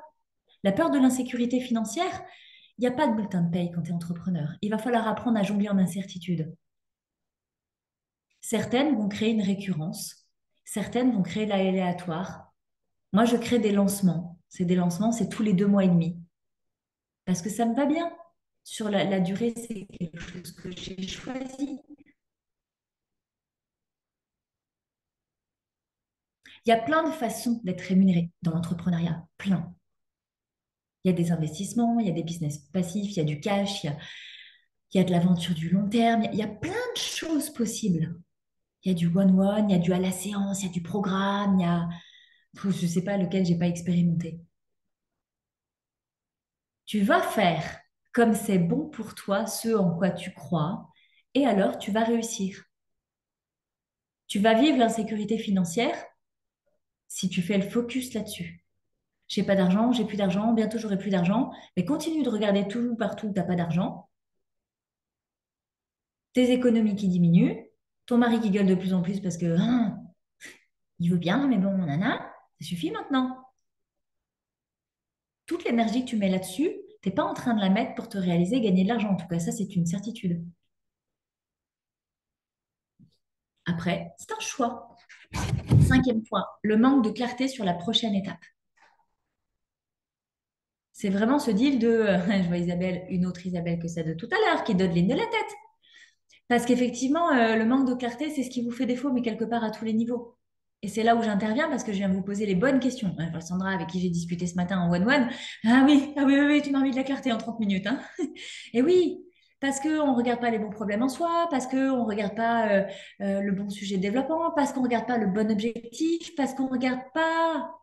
La peur de l'insécurité financière, il n'y a pas de bulletin de paye quand tu es entrepreneur. Il va falloir apprendre à jongler en incertitude. Certaines vont créer une récurrence, certaines vont créer l'aléatoire. Moi, je crée des lancements. C'est des lancements, c'est tous les 2 mois et demi. Parce que ça me va bien. Sur la durée, c'est quelque chose que j'ai choisi. Il y a plein de façons d'être rémunéré dans l'entrepreneuriat. Plein. Il y a des investissements, il y a des business passifs, il y a du cash, il y a de l'aventure du long terme. Il y a plein de choses possibles. Il y a du one-one, il y a du à la séance, il y a du programme, il y a... Je ne sais pas lequel j'ai pas expérimenté. Tu vas faire comme c'est bon pour toi, ce en quoi tu crois, et alors tu vas réussir. Tu vas vivre l'insécurité financière si tu fais le focus là-dessus. J'ai pas d'argent, j'ai plus d'argent, bientôt j'aurai plus d'argent, mais continue de regarder tout partout où t'as pas d'argent, tes économies qui diminuent, ton mari qui gueule de plus en plus parce que il veut bien, mais bon, nana, ça suffit maintenant. Toute l'énergie que tu mets là-dessus, t'es pas en train de la mettre pour te réaliser, gagner de l'argent. En tout cas, ça, c'est une certitude. Après, c'est un choix. Cinquième point, le manque de clarté sur la prochaine étape. C'est vraiment ce deal de, je vois Isabelle, une autre Isabelle que celle de tout à l'heure, qui donne ligne de la tête. Parce qu'effectivement, le manque de clarté, c'est ce qui vous fait défaut, mais quelque part à tous les niveaux. Et c'est là où j'interviens parce que je viens vous poser les bonnes questions. Sandra, avec qui j'ai discuté ce matin en one-one, ah oui, tu m'as mis de la clarté en 30 minutes, hein. Et oui, parce qu'on ne regarde pas les bons problèmes en soi, parce qu'on ne regarde pas le bon sujet de développement, parce qu'on ne regarde pas le bon objectif, parce qu'on ne regarde pas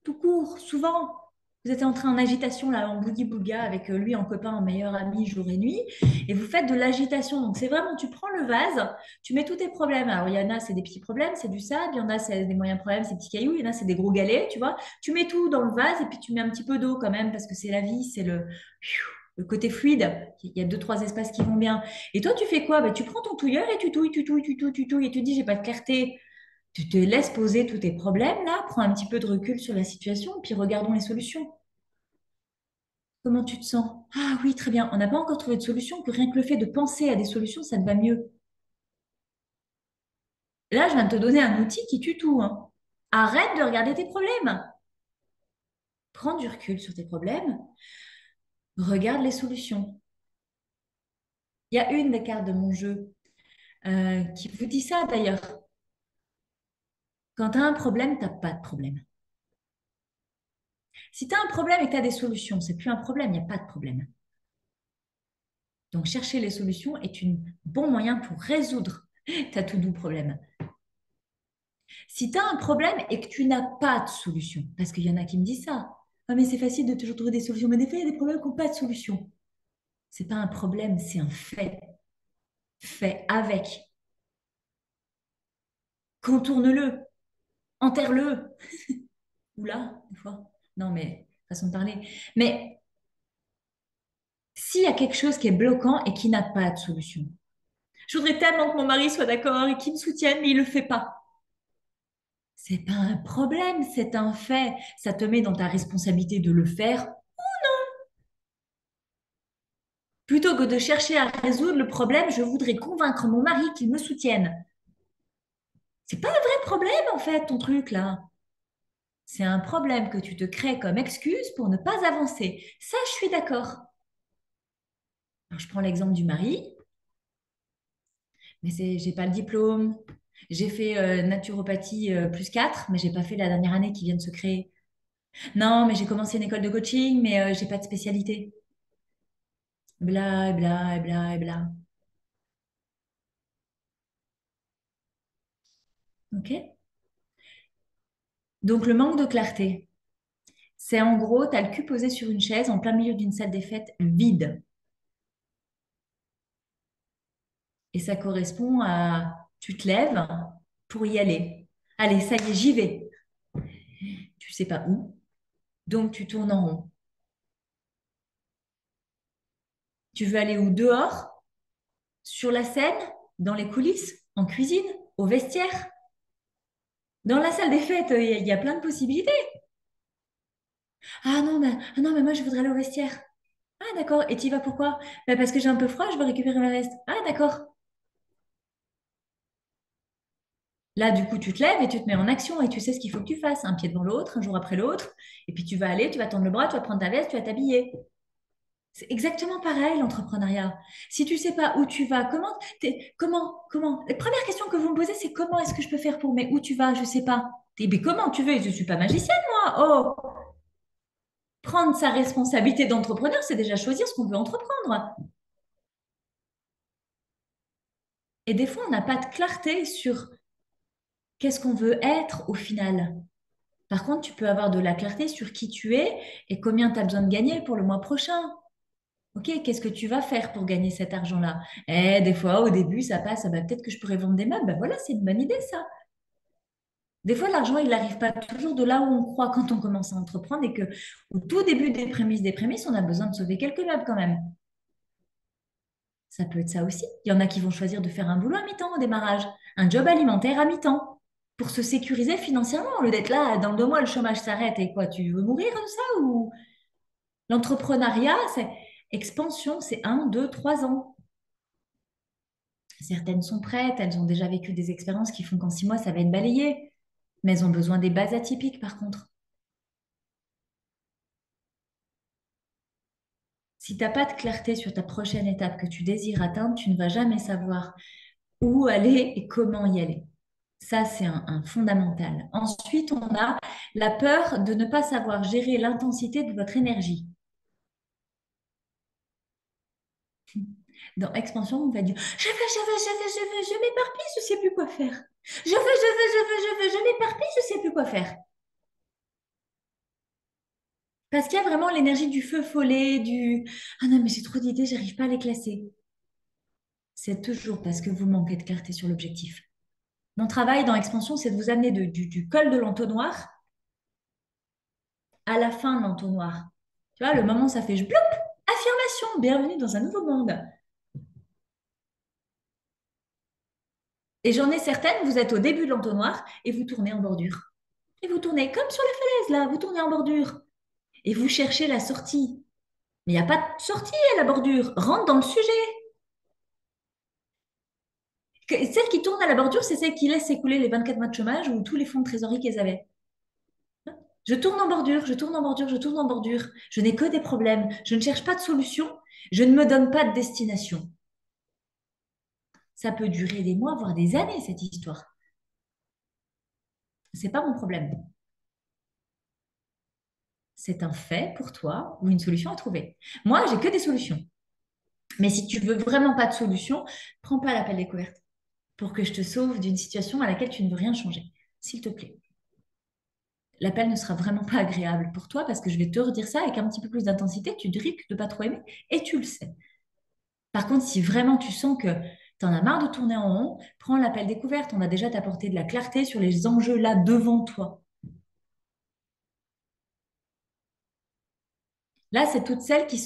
tout court, souvent. Vous êtes en agitation, là, en boogie-booga, avec lui en copain, en meilleur ami, jour et nuit, et vous faites de l'agitation. Donc, c'est vraiment, tu prends le vase, tu mets tous tes problèmes. Alors, il y en a, c'est des petits problèmes, c'est du sable, il y en a, c'est des moyens problèmes, c'est des petits cailloux, il y en a, c'est des gros galets, tu vois. Tu mets tout dans le vase et puis tu mets un petit peu d'eau quand même, parce que c'est la vie, c'est le côté fluide. Il y a deux, trois espaces qui vont bien. Et toi, tu fais quoi? Ben, tu prends ton touilleur et tu touilles, et tu dis, j'ai pas de clarté. Tu te laisses poser tous tes problèmes là, prends un petit peu de recul sur la situation, puis regardons les solutions. Comment tu te sens? Ah oui, très bien. On n'a pas encore trouvé de solution, que rien que le fait de penser à des solutions, ça te va mieux. Là, je viens de te donner un outil qui tue tout, hein. Arrête de regarder tes problèmes. Prends du recul sur tes problèmes. Regarde les solutions. Il y a une des cartes de mon jeu qui vous dit ça d'ailleurs. Quand tu as un problème, tu n'as pas de problème. Si tu as un problème et que tu as des solutions, c'est plus un problème, il n'y a pas de problème. Donc, chercher les solutions est un bon moyen pour résoudre ta tout doux problème. Si tu as un problème et que tu n'as pas de solution, parce qu'il y en a qui me disent ça, ah, mais c'est facile de toujours trouver des solutions, mais des fois, il y a des problèmes qui n'ont pas de solution. C'est pas un problème, c'est un fait. Fais avec. Contourne-le, enterre-le. Ou là, des fois. Non, mais façon de parler. Mais s'il y a quelque chose qui est bloquant et qui n'a pas de solution, je voudrais tellement que mon mari soit d'accord et qu'il me soutienne, mais il le fait pas. C'est pas un problème, c'est un fait. Ça te met dans ta responsabilité de le faire plutôt que de chercher à résoudre le problème. Je voudrais convaincre mon mari qu'il me soutienne. C'est pas un vrai problème en fait, ton truc là. C'est un problème que tu te crées comme excuse pour ne pas avancer. Ça, je suis d'accord. Alors, je prends l'exemple du mari, mais j'ai pas le diplôme. J'ai fait naturopathie +4, mais j'ai pas fait la dernière année qui vient de se créer. Non, mais j'ai commencé une école de coaching, mais j'ai pas de spécialité. Bla, et bla, et bla, et bla. OK? Donc, le manque de clarté, c'est en gros, tu as le cul posé sur une chaise en plein milieu d'une salle des fêtes vide. Et ça correspond à tu te lèves pour y aller. Allez, ça y est, j'y vais. Tu sais pas où, donc tu tournes en rond. Tu veux aller où? Dehors, sur la scène, dans les coulisses, en cuisine, au vestiaire, dans la salle des fêtes, il y a plein de possibilités. Ah non, mais moi je voudrais aller au vestiaire. Ah d'accord, et tu y vas pourquoi? Bah, parce que j'ai un peu froid, je veux récupérer ma veste. Ah d'accord. Là, du coup, tu te lèves et tu te mets en action et tu sais ce qu'il faut que tu fasses, un pied devant l'autre, un jour après l'autre. Et puis tu vas aller, tu vas tendre le bras, tu vas prendre ta veste, tu vas t'habiller. C'est exactement pareil, l'entrepreneuriat. Si tu sais pas où tu vas, comment? La première question que vous me posez, c'est comment est-ce que je peux faire pour, mais où tu vas, je sais pas. Et bien comment tu veux? Je suis pas magicienne, moi. Oh, prendre sa responsabilité d'entrepreneur, c'est déjà choisir ce qu'on veut entreprendre. Et des fois, on n'a pas de clarté sur qu'est-ce qu'on veut être au final. Par contre, tu peux avoir de la clarté sur qui tu es et combien tu as besoin de gagner pour le mois prochain. Ok, qu'est-ce que tu vas faire pour gagner cet argent-là? Des fois, au début, ça passe, ah bah, peut-être que je pourrais vendre des meubles. Ben voilà, c'est une bonne idée, ça. Des fois, l'argent, il n'arrive pas toujours de là où on croit quand on commence à entreprendre et que au tout début des prémices, on a besoin de sauver quelques meubles quand même. Ça peut être ça aussi. Il y en a qui vont choisir de faire un boulot à mi-temps au démarrage, un job alimentaire à mi-temps, pour se sécuriser financièrement, au lieu d'être là, dans 2 mois, le chômage s'arrête et quoi, tu veux mourir de ça ou l'entrepreneuriat, c'est expansion, c'est 1, 2, 3 ans. Certaines sont prêtes, elles ont déjà vécu des expériences qui font qu'en 6 mois, ça va être balayé. Mais elles ont besoin des bases atypiques, par contre. Si tu n'as pas de clarté sur ta prochaine étape que tu désires atteindre, tu ne vas jamais savoir où aller et comment y aller. Ça, c'est un fondamental. Ensuite, on a la peur de ne pas savoir gérer l'intensité de votre énergie. Dans expansion, on va dire, je m'éparpille, je ne sais plus quoi faire. Je m'éparpille, je ne sais plus quoi faire. Parce qu'il y a vraiment l'énergie du feu follet, du ah non, mais j'ai trop d'idées, j'arrive pas à les classer. C'est toujours parce que vous manquez de clarté sur l'objectif. Mon travail dans Expansion, c'est de vous amener du col de l'entonnoir à la fin de l'entonnoir. Tu vois, le moment où ça fait bloup, affirmation, bienvenue dans un nouveau monde. Et j'en ai certaines, vous êtes au début de l'entonnoir et vous tournez en bordure. Et vous tournez comme sur la falaise, là, vous tournez en bordure. Et vous cherchez la sortie. Mais il n'y a pas de sortie à la bordure. Rentre dans le sujet. Celle qui tourne à la bordure, c'est celle qui laisse s'écouler les 24 mois de chômage ou tous les fonds de trésorerie qu'elles avaient. Je tourne en bordure, je tourne en bordure, je tourne en bordure. Je n'ai que des problèmes. Je ne cherche pas de solution. Je ne me donne pas de destination. Ça peut durer des mois, voire des années, cette histoire. C'est pas mon problème. C'est un fait pour toi ou une solution à trouver. Moi, j'ai que des solutions. Mais si tu veux vraiment pas de solution, prends pas l'appel découverte pour que je te sauve d'une situation à laquelle tu ne veux rien changer. S'il te plaît. L'appel ne sera vraiment pas agréable pour toi parce que je vais te redire ça avec un petit peu plus d'intensité. Tu risques de pas trop aimer et tu le sais. Par contre, si vraiment tu sens que tu en as marre de tourner en rond, prends l'appel découverte. On va déjà t'apporter de la clarté sur les enjeux là devant toi. Là, c'est toutes celles qui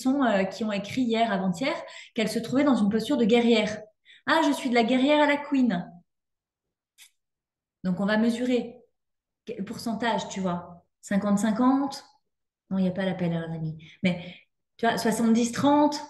ont écrit hier, avant-hier, qu'elles se trouvaient dans une posture de guerrière. Ah, je suis de la guerrière à la queen. Donc, on va mesurer le pourcentage, tu vois. 50-50. Non, il n'y a pas l'appel à un ami. Mais tu vois, 70-30.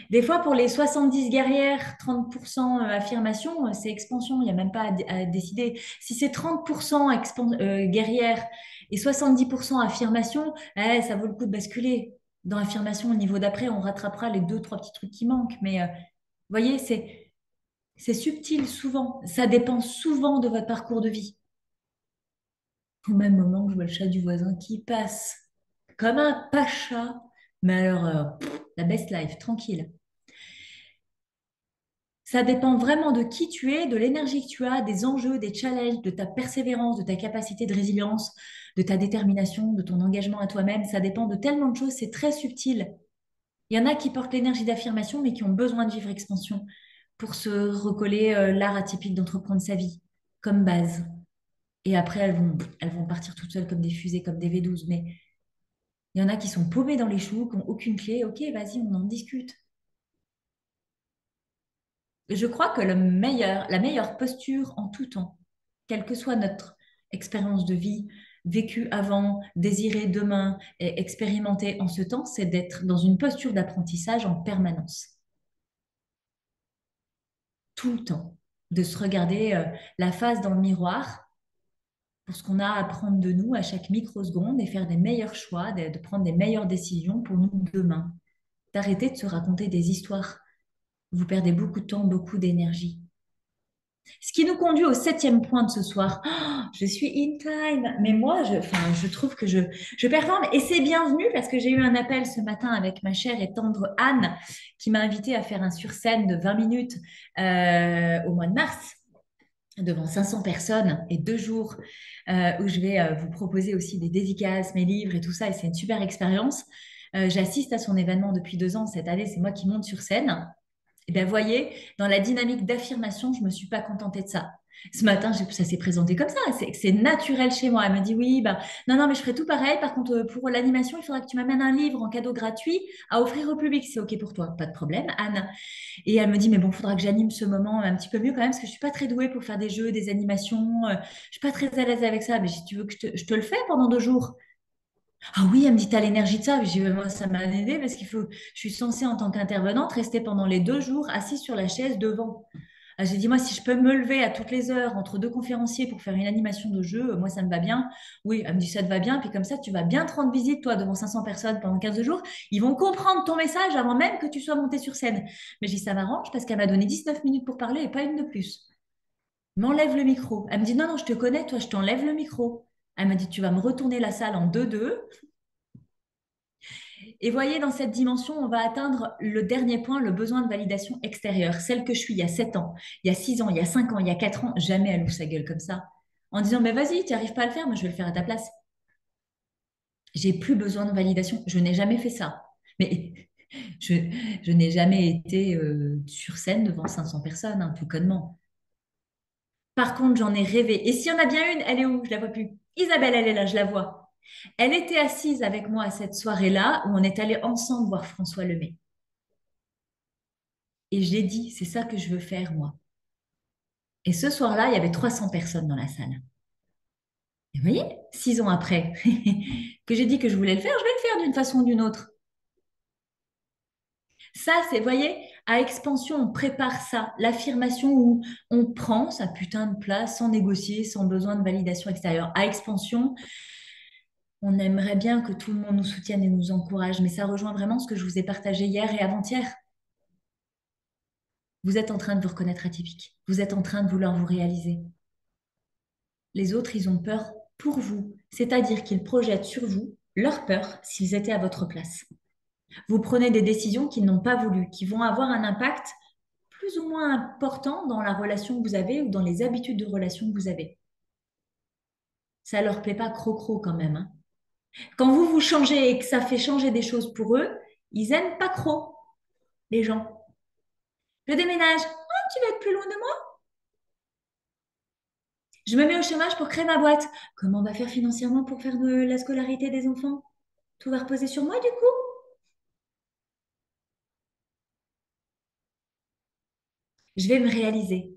Des fois, pour les 70 guerrières, 30% affirmation, c'est expansion. Il n'y a même pas à décider. Si c'est 30% guerrière et 70% affirmation, ça vaut le coup de basculer. Dans affirmation, au niveau d'après, on rattrapera les deux, trois petits trucs qui manquent. Mais vous voyez, c'est subtil souvent. Ça dépend souvent de votre parcours de vie. Au même moment que je vois le chat du voisin qui passe comme un pacha, mais alors, la best life, tranquille. Ça dépend vraiment de qui tu es, de l'énergie que tu as, des enjeux, des challenges, de ta persévérance, de ta capacité de résilience, de ta détermination, de ton engagement à toi-même. Ça dépend de tellement de choses, c'est très subtil. Il y en a qui portent l'énergie d'affirmation, mais qui ont besoin de vivre expansion pour se recoller l'art atypique d'entreprendre sa vie comme base. Et après, elles vont partir toutes seules comme des fusées, comme des V12. Mais il y en a qui sont paumés dans les choux, qui n'ont aucune clé. Ok, vas-y, on en discute. Je crois que la meilleure posture en tout temps, quelle que soit notre expérience de vie, vécue avant, désirée demain et expérimentée en ce temps, c'est d'être dans une posture d'apprentissage en permanence, tout le temps, de se regarder la face dans le miroir pour ce qu'on a à apprendre de nous à chaque microseconde et faire des meilleurs choix, de prendre des meilleures décisions pour nous demain. D'arrêter de se raconter des histoires. Vous perdez beaucoup de temps, beaucoup d'énergie. Ce qui nous conduit au septième point de ce soir. Oh, je suis in time, mais moi, je trouve que je performe et c'est bienvenu parce que j'ai eu un appel ce matin avec ma chère et tendre Anne qui m'a invité à faire un sur-scène de 20 minutes au mois de mars devant 500 personnes et 2 jours où je vais vous proposer aussi des dédicaces, mes livres et tout ça et c'est une super expérience. J'assiste à son événement depuis 2 ans. Cette année, c'est moi qui monte sur scène. Et bien, voyez, dans la dynamique d'affirmation, je ne me suis pas contentée de ça. Ce matin, ça s'est présenté comme ça. C'est naturel chez moi. Elle me dit oui, bah, non, non, mais je ferai tout pareil. Par contre, pour l'animation, il faudra que tu m'amènes un livre en cadeau gratuit à offrir au public. C'est OK pour toi. Pas de problème, Anne. Et elle me dit, mais bon, il faudra que j'anime ce moment un petit peu mieux quand même, parce que je ne suis pas très douée pour faire des jeux, des animations. Je ne suis pas très à l'aise avec ça. Mais si tu veux que je te le fais pendant 2 jours. Ah oui, elle me dit, t'as l'énergie de ça. Je dis, moi, ça m'a aidé parce je suis censée, en tant qu'intervenante, rester pendant les 2 jours assise sur la chaise devant. Ah, j'ai dit, moi, si je peux me lever à toutes les heures entre deux conférenciers pour faire une animation de jeu, moi, ça me va bien. Oui, elle me dit, ça te va bien. Puis comme ça, tu vas bien te rendre visite, toi, devant 500 personnes pendant 15 jours. Ils vont comprendre ton message avant même que tu sois monté sur scène. Mais je dis, ça m'arrange parce qu'elle m'a donné 19 minutes pour parler et pas une de plus. M'enlève le micro. Elle me dit, non, non, je te connais, toi, je t'enlève le micro. Elle m'a dit, tu vas me retourner la salle en 2-2. Et voyez, dans cette dimension, on va atteindre le dernier point, le besoin de validation extérieure. Celle que je suis il y a 7 ans, il y a 6 ans, il y a 5 ans, il y a 4 ans, jamais elle ouvre sa gueule comme ça. En disant, mais vas-y, tu n'arrives pas à le faire, moi je vais le faire à ta place. J'ai plus besoin de validation. Je n'ai jamais fait ça. Mais je, je n'ai jamais été sur scène devant 500 personnes, hein, tout connement. Par contre, j'en ai rêvé. Et s'il y en a bien une, elle est où? Je la vois plus. Isabelle, elle est là, je la vois. Elle était assise avec moi à cette soirée-là où on est allé ensemble voir François Lemay. Et j'ai dit, c'est ça que je veux faire, moi. Et ce soir-là, il y avait 300 personnes dans la salle. Et vous voyez, 6 ans après, que j'ai dit que je voulais le faire, je vais le faire d'une façon ou d'une autre. Ça, c'est, vous voyez, à expansion, on prépare ça. L'affirmation où on prend sa putain de place sans négocier, sans besoin de validation extérieure. À expansion, on aimerait bien que tout le monde nous soutienne et nous encourage, mais ça rejoint vraiment ce que je vous ai partagé hier et avant-hier. Vous êtes en train de vous reconnaître atypique. Vous êtes en train de vouloir vous réaliser. Les autres, ils ont peur. pour vous, c'est-à-dire qu'ils projettent sur vous leur peur s'ils étaient à votre place. Vous prenez des décisions qu'ils n'ont pas voulu, qui vont avoir un impact plus ou moins important dans la relation que vous avez ou dans les habitudes de relation que vous avez. Ça leur plaît pas croc-croc quand même, hein. Quand vous changez et que ça fait changer des choses pour eux, ils aiment pas trop les gens. Je déménage. Ah, tu vas être plus loin de moi? Je me mets au chômage pour créer ma boîte. Comment on va faire financièrement pour faire de la scolarité des enfants? Tout va reposer sur moi du coup? Je vais me réaliser.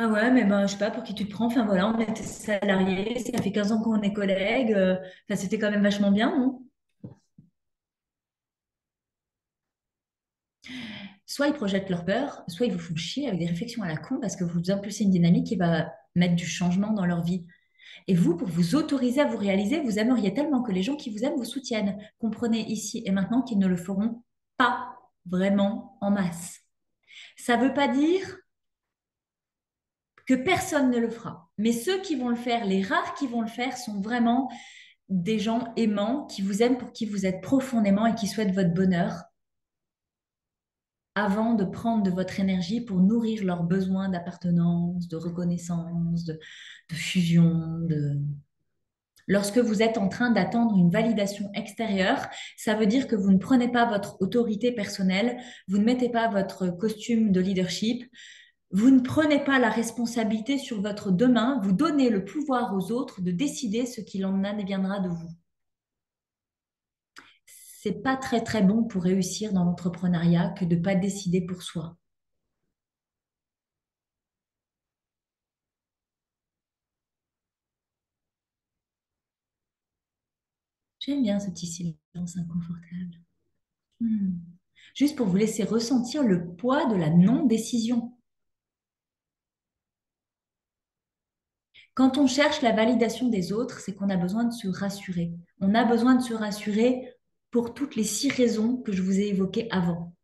Ah ouais, mais ben, je sais pas pour qui tu te prends. Enfin voilà, on était salariés, ça fait 15 ans qu'on est collègues. Enfin, c'était quand même vachement bien, non? Soit ils projettent leur peur, soit ils vous font chier avec des réflexions à la con parce que vous impulsez une dynamique qui va mettre du changement dans leur vie. Et vous, pour vous autoriser à vous réaliser, vous aimeriez tellement que les gens qui vous aiment vous soutiennent. Comprenez ici et maintenant qu'ils ne le feront pas vraiment en masse. Ça ne veut pas dire que personne ne le fera. Mais ceux qui vont le faire, les rares qui vont le faire, sont vraiment des gens aimants qui vous aiment pour qui vous êtes profondément et qui souhaitent votre bonheur avant de prendre de votre énergie pour nourrir leurs besoins d'appartenance, de reconnaissance, de fusion, de... Lorsque vous êtes en train d'attendre une validation extérieure, ça veut dire que vous ne prenez pas votre autorité personnelle, vous ne mettez pas votre costume de leadership, vous ne prenez pas la responsabilité sur votre demain, vous donnez le pouvoir aux autres de décider ce qu'il en adviendra de vous. C'est pas très très bon pour réussir dans l'entrepreneuriat que de pas décider pour soi. J'aime bien ce petit silence inconfortable. Hmm. Juste pour vous laisser ressentir le poids de la non-décision. Quand on cherche la validation des autres, c'est qu'on a besoin de se rassurer. On a besoin de se rassurer pour toutes les 6 raisons que je vous ai évoquées avant.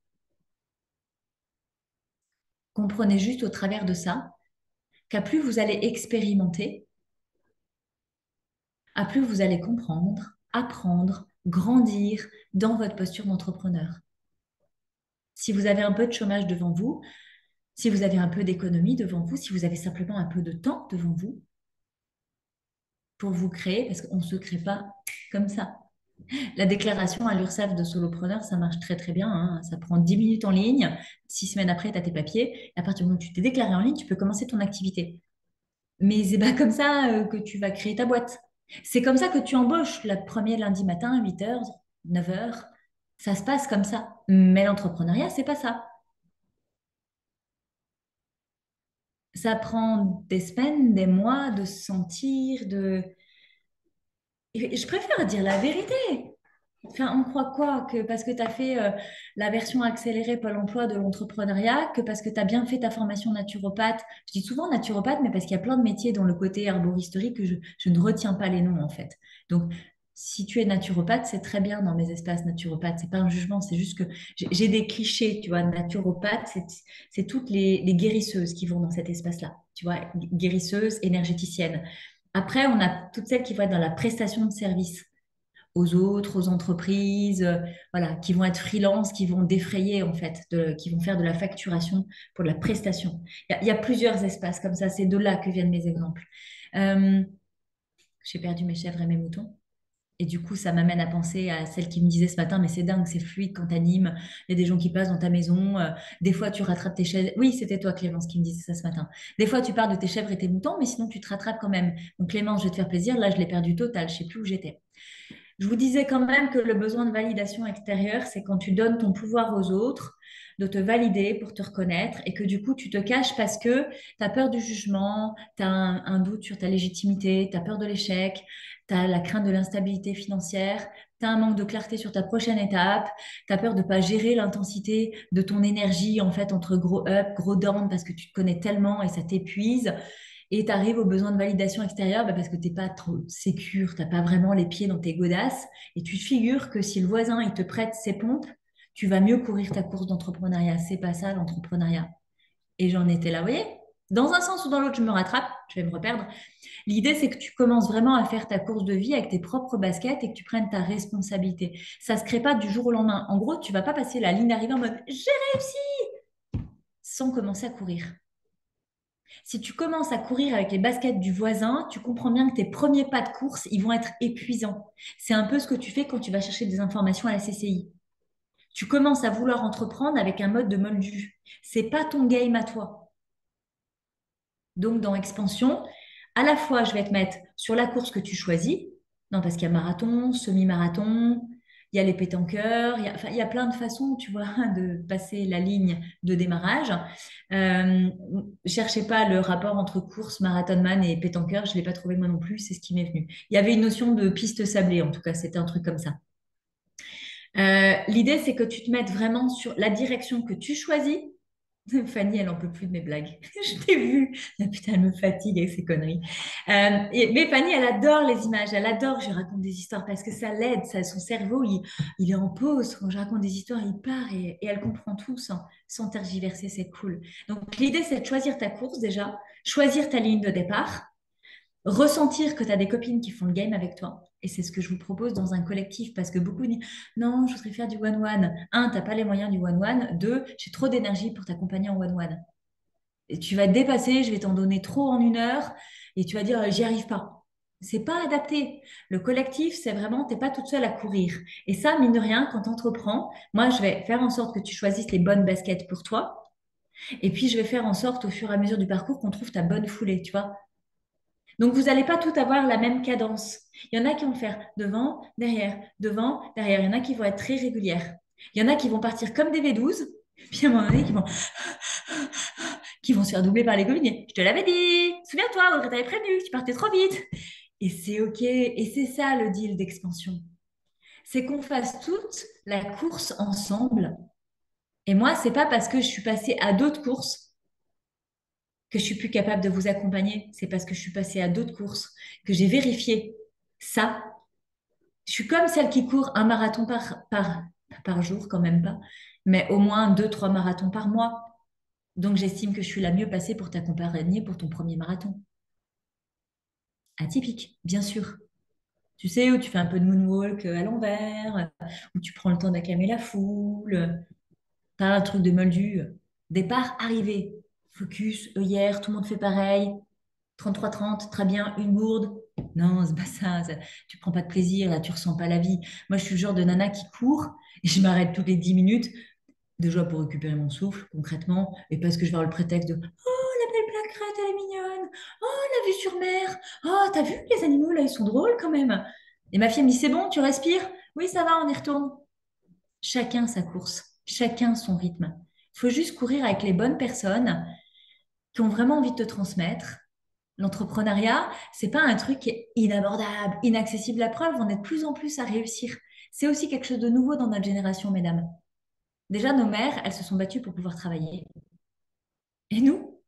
Comprenez juste au travers de ça qu'à plus vous allez expérimenter, à plus vous allez comprendre, apprendre, grandir dans votre posture d'entrepreneur. Si vous avez un peu de chômage devant vous, si vous avez un peu d'économie devant vous, si vous avez simplement un peu de temps devant vous pour vous créer, parce qu'on ne se crée pas comme ça. La déclaration à l'URSSAF de solopreneur, ça marche très très bien, hein. Ça prend 10 minutes en ligne. 6 semaines après, tu as tes papiers. Et à partir du moment où tu t'es déclaré en ligne, tu peux commencer ton activité. Mais c'est pas comme ça que tu vas créer ta boîte. C'est comme ça que tu embauches le premier lundi matin, 8 heures, 9 heures. Ça se passe comme ça. Mais l'entrepreneuriat, c'est pas ça. Ça prend des semaines, des mois de se sentir, de... Et je préfère dire la vérité. Enfin, on croit quoi? Que parce que tu as fait la version accélérée Pôle emploi de l'entrepreneuriat, que parce que tu as bien fait ta formation naturopathe. Je dis souvent naturopathe, mais parce qu'il y a plein de métiers dans le côté arboristerie que je ne retiens pas les noms en fait. Donc, si tu es naturopathe, c'est très bien dans mes espaces naturopathes. C'est pas un jugement, c'est juste que j'ai des clichés, tu vois. Naturopathe, c'est toutes les guérisseuses qui vont dans cet espace-là, tu vois, guérisseuses, énergéticiennes. Après, on a toutes celles qui vont être dans la prestation de services aux autres, aux entreprises, voilà, qui vont être freelance, qui vont défrayer en fait, qui vont faire de la facturation pour de la prestation. Il y a plusieurs espaces comme ça, c'est de là que viennent mes exemples. Euh, j'ai perdu mes chèvres et mes moutons. Et du coup, ça m'amène à penser à celle qui me disait ce matin, mais c'est dingue, c'est fluide quand t'animes. Il y a des gens qui passent dans ta maison. Des fois, tu rattrapes tes chèvres. Oui, c'était toi, Clémence, qui me disait ça ce matin. Des fois, tu parles de tes chèvres et tes moutons, mais sinon, tu te rattrapes quand même. Donc, Clémence, je vais te faire plaisir. Là, je l'ai perdu total. Je sais plus où j'étais. Je vous disais quand même que le besoin de validation extérieure, c'est quand tu donnes ton pouvoir aux autres de te valider pour te reconnaître et que du coup, tu te caches parce que tu as peur du jugement, tu as un doute sur ta légitimité, tu as peur de l'échec, tu as la crainte de l'instabilité financière, tu as un manque de clarté sur ta prochaine étape, tu as peur de ne pas gérer l'intensité de ton énergie en fait entre gros up, gros down parce que tu te connais tellement et ça t'épuise. Et tu arrives aux besoins de validation extérieure parce que tu n'es pas trop sécure, tu n'as pas vraiment les pieds dans tes godasses. Et tu te figures que si le voisin il te prête ses pompes, tu vas mieux courir ta course d'entrepreneuriat. C'est pas ça l'entrepreneuriat. Et j'en étais là, vous voyez? Dans un sens ou dans l'autre, je me rattrape, je vais me reperdre. L'idée, c'est que tu commences vraiment à faire ta course de vie avec tes propres baskets et que tu prennes ta responsabilité. Ça se crée pas du jour au lendemain. En gros, tu vas pas passer la ligne d'arrivée en mode j'ai réussi sans commencer à courir. Si tu commences à courir avec les baskets du voisin, tu comprends bien que tes premiers pas de course, ils vont être épuisants. C'est un peu ce que tu fais quand tu vas chercher des informations à la CCI. Tu commences à vouloir entreprendre avec un mode de moldu. C'est pas ton game à toi. Donc, dans expansion, à la fois, je vais te mettre sur la course que tu choisis. Non, parce qu'il y a marathon, semi-marathon, il y a les pétanqueurs, enfin, il y a plein de façons, tu vois, de passer la ligne de démarrage. Euh, Cherchez pas le rapport entre course, marathonman et pétanqueur, je ne l'ai pas trouvé moi non plus, c'est ce qui m'est venu. Il y avait une notion de piste sablée, en tout cas, c'était un truc comme ça. L'idée, c'est que tu te mettes vraiment sur la direction que tu choisis. Fanny, elle en peut plus de mes blagues. Je t'ai vu. Ah, putain, elle me fatigue avec ses conneries. Mais Fanny, elle adore les images. Elle adore que je raconte des histoires parce que ça l'aide. Son cerveau, il est en pause. Quand je raconte des histoires, il part et elle comprend tout sans tergiverser. C'est cool. Donc, l'idée, c'est de choisir ta course déjà, choisir ta ligne de départ, ressentir que tu as des copines qui font le game avec toi. Et c'est ce que je vous propose dans un collectif parce que beaucoup disent non, je voudrais faire du one-one. Un, tu n'as pas les moyens du one-one. Deux, j'ai trop d'énergie pour t'accompagner en one-one. Et tu vas te dépasser, je vais t'en donner trop en 1 heure et tu vas dire j'y arrive pas. C'est pas adapté. Le collectif, c'est vraiment, t'es pas toute seule à courir. Et ça, mine de rien, quand tu entreprends, moi, je vais faire en sorte que tu choisisses les bonnes baskets pour toi. Et puis, je vais faire en sorte, au fur et à mesure du parcours, qu'on trouve ta bonne foulée, tu vois. Donc, vous n'allez pas tout avoir la même cadence. Il y en a qui vont faire devant, derrière, devant, derrière. Il y en a qui vont être très régulières. Il y en a qui vont partir comme des V12, puis à un moment donné, qui vont se faire doubler par les copines. Je te l'avais dit, souviens-toi, Audrey t'avait prévenu, tu partais trop vite. Et c'est OK. Et c'est ça le deal d'expansion. C'est qu'on fasse toute la course ensemble. Et moi, c'est pas parce que je suis passée à d'autres courses que je suis plus capable de vous accompagner. C'est parce que je suis passée à d'autres courses que j'ai vérifié ça. Je suis comme celle qui court un marathon par jour, quand même pas, mais au moins 2, 3 marathons par mois. Donc, j'estime que je suis la mieux passée pour t'accompagner pour ton premier marathon. Atypique, bien sûr. Tu sais, où tu fais un peu de moonwalk à l'envers, où tu prends le temps d'acclamer la foule, pas un truc de moldu. Départ, arrivée. Focus, œillère, tout le monde fait pareil. 33-30, très bien, une gourde. Non, c'est pas ça, tu prends pas de plaisir, là, tu ressens pas la vie. Moi, je suis le genre de nana qui court et je m'arrête toutes les 10 minutes, déjà pour récupérer mon souffle, concrètement, et parce que je vais avoir le prétexte de oh, la belle placrette, elle est mignonne. Oh, la vue sur mer. Oh, t'as vu, les animaux, là, ils sont drôles quand même. Et ma fille me dit, c'est bon, tu respires? Oui, ça va, on y retourne. Chacun sa course, chacun son rythme. Il faut juste courir avec les bonnes personnes qui ont vraiment envie de te transmettre. L'entrepreneuriat, c'est pas un truc qui est inabordable, inaccessible. La preuve, on est de plus en plus à réussir. C'est aussi quelque chose de nouveau dans notre génération, mesdames. Déjà, nos mères, elles se sont battues pour pouvoir travailler. Et nous,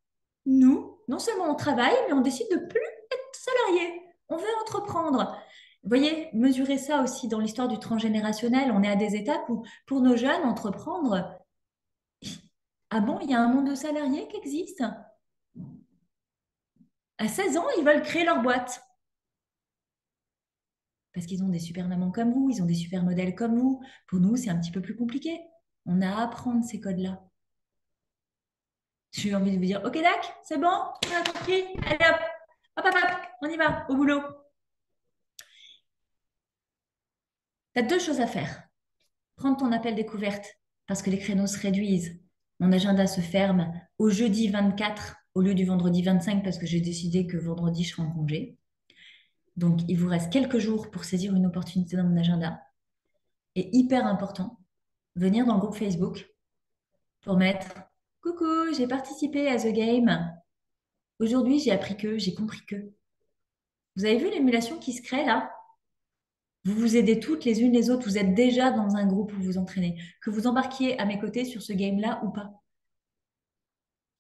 non seulement on travaille, mais on décide de plus être salarié. On veut entreprendre. Vous voyez, mesurer ça aussi dans l'histoire du transgénérationnel, on est à des étapes où, pour nos jeunes, entreprendre, ah bon, il y a un monde de salariés qui existe. À 16 ans, ils veulent créer leur boîte. Parce qu'ils ont des super mamans comme vous, ils ont des super modèles comme vous. Pour nous, c'est un petit peu plus compliqué. On a à apprendre ces codes-là. J'ai envie de vous dire, ok, Dac, c'est bon, on a compris. Allez hop, hop, hop, hop, on y va, au boulot. Tu as 2 choses à faire. Prendre ton appel découverte parce que les créneaux se réduisent. Mon agenda se ferme au jeudi 24 au lieu du vendredi 25 parce que j'ai décidé que vendredi, je serai en congé. Donc, il vous reste quelques jours pour saisir une opportunité dans mon agenda. Et hyper important, venir dans le groupe Facebook pour mettre coucou, j'ai participé à The Game. Aujourd'hui, j'ai appris que, j'ai compris que. Vous avez vu l'émulation qui se crée là? Vous vous aidez toutes les unes les autres. Vous êtes déjà dans un groupe où vous entraînez. Que vous embarquiez à mes côtés sur ce game-là ou pas.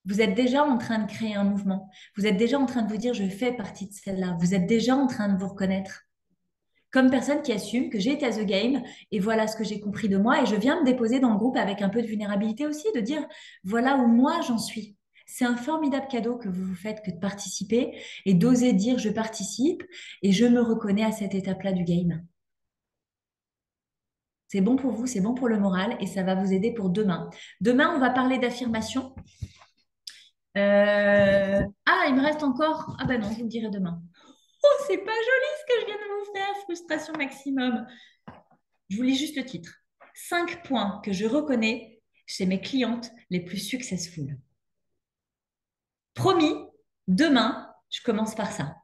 Vous êtes déjà en train de créer un mouvement. Vous êtes déjà en train de vous dire, je fais partie de celle-là. Vous êtes déjà en train de vous reconnaître. Comme personne qui assume que j'ai été à The Game et voilà ce que j'ai compris de moi. Et je viens me déposer dans le groupe avec un peu de vulnérabilité aussi, de dire, voilà où moi j'en suis. C'est un formidable cadeau que vous vous faites que de participer et d'oser dire je participe et je me reconnais à cette étape-là du game. C'est bon pour vous, c'est bon pour le moral et ça va vous aider pour demain. Demain, on va parler d'affirmation. Ah, il me reste encore. Ah ben non, je vous le dirai demain. Oh, c'est pas joli ce que je viens de vous faire, frustration maximum. Je vous lis juste le titre. 5 points que je reconnais chez mes clientes les plus successful. Promis, demain, je commence par ça.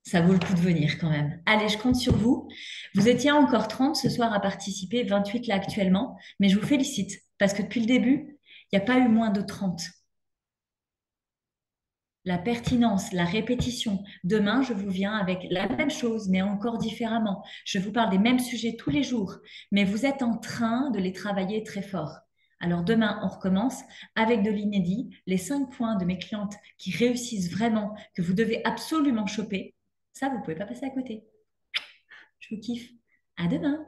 Ça vaut le coup de venir quand même. Allez, je compte sur vous. Vous étiez encore 30 ce soir à participer, 28 là actuellement, mais je vous félicite parce que depuis le début, il n'y a pas eu moins de 30. La pertinence, la répétition. Demain, je vous viens avec la même chose, mais encore différemment. Je vous parle des mêmes sujets tous les jours, mais vous êtes en train de les travailler très fort. Alors demain, on recommence avec de l'inédit, les 5 points de mes clientes qui réussissent vraiment, que vous devez absolument choper. Ça, vous ne pouvez pas passer à côté. Je vous kiffe. À demain.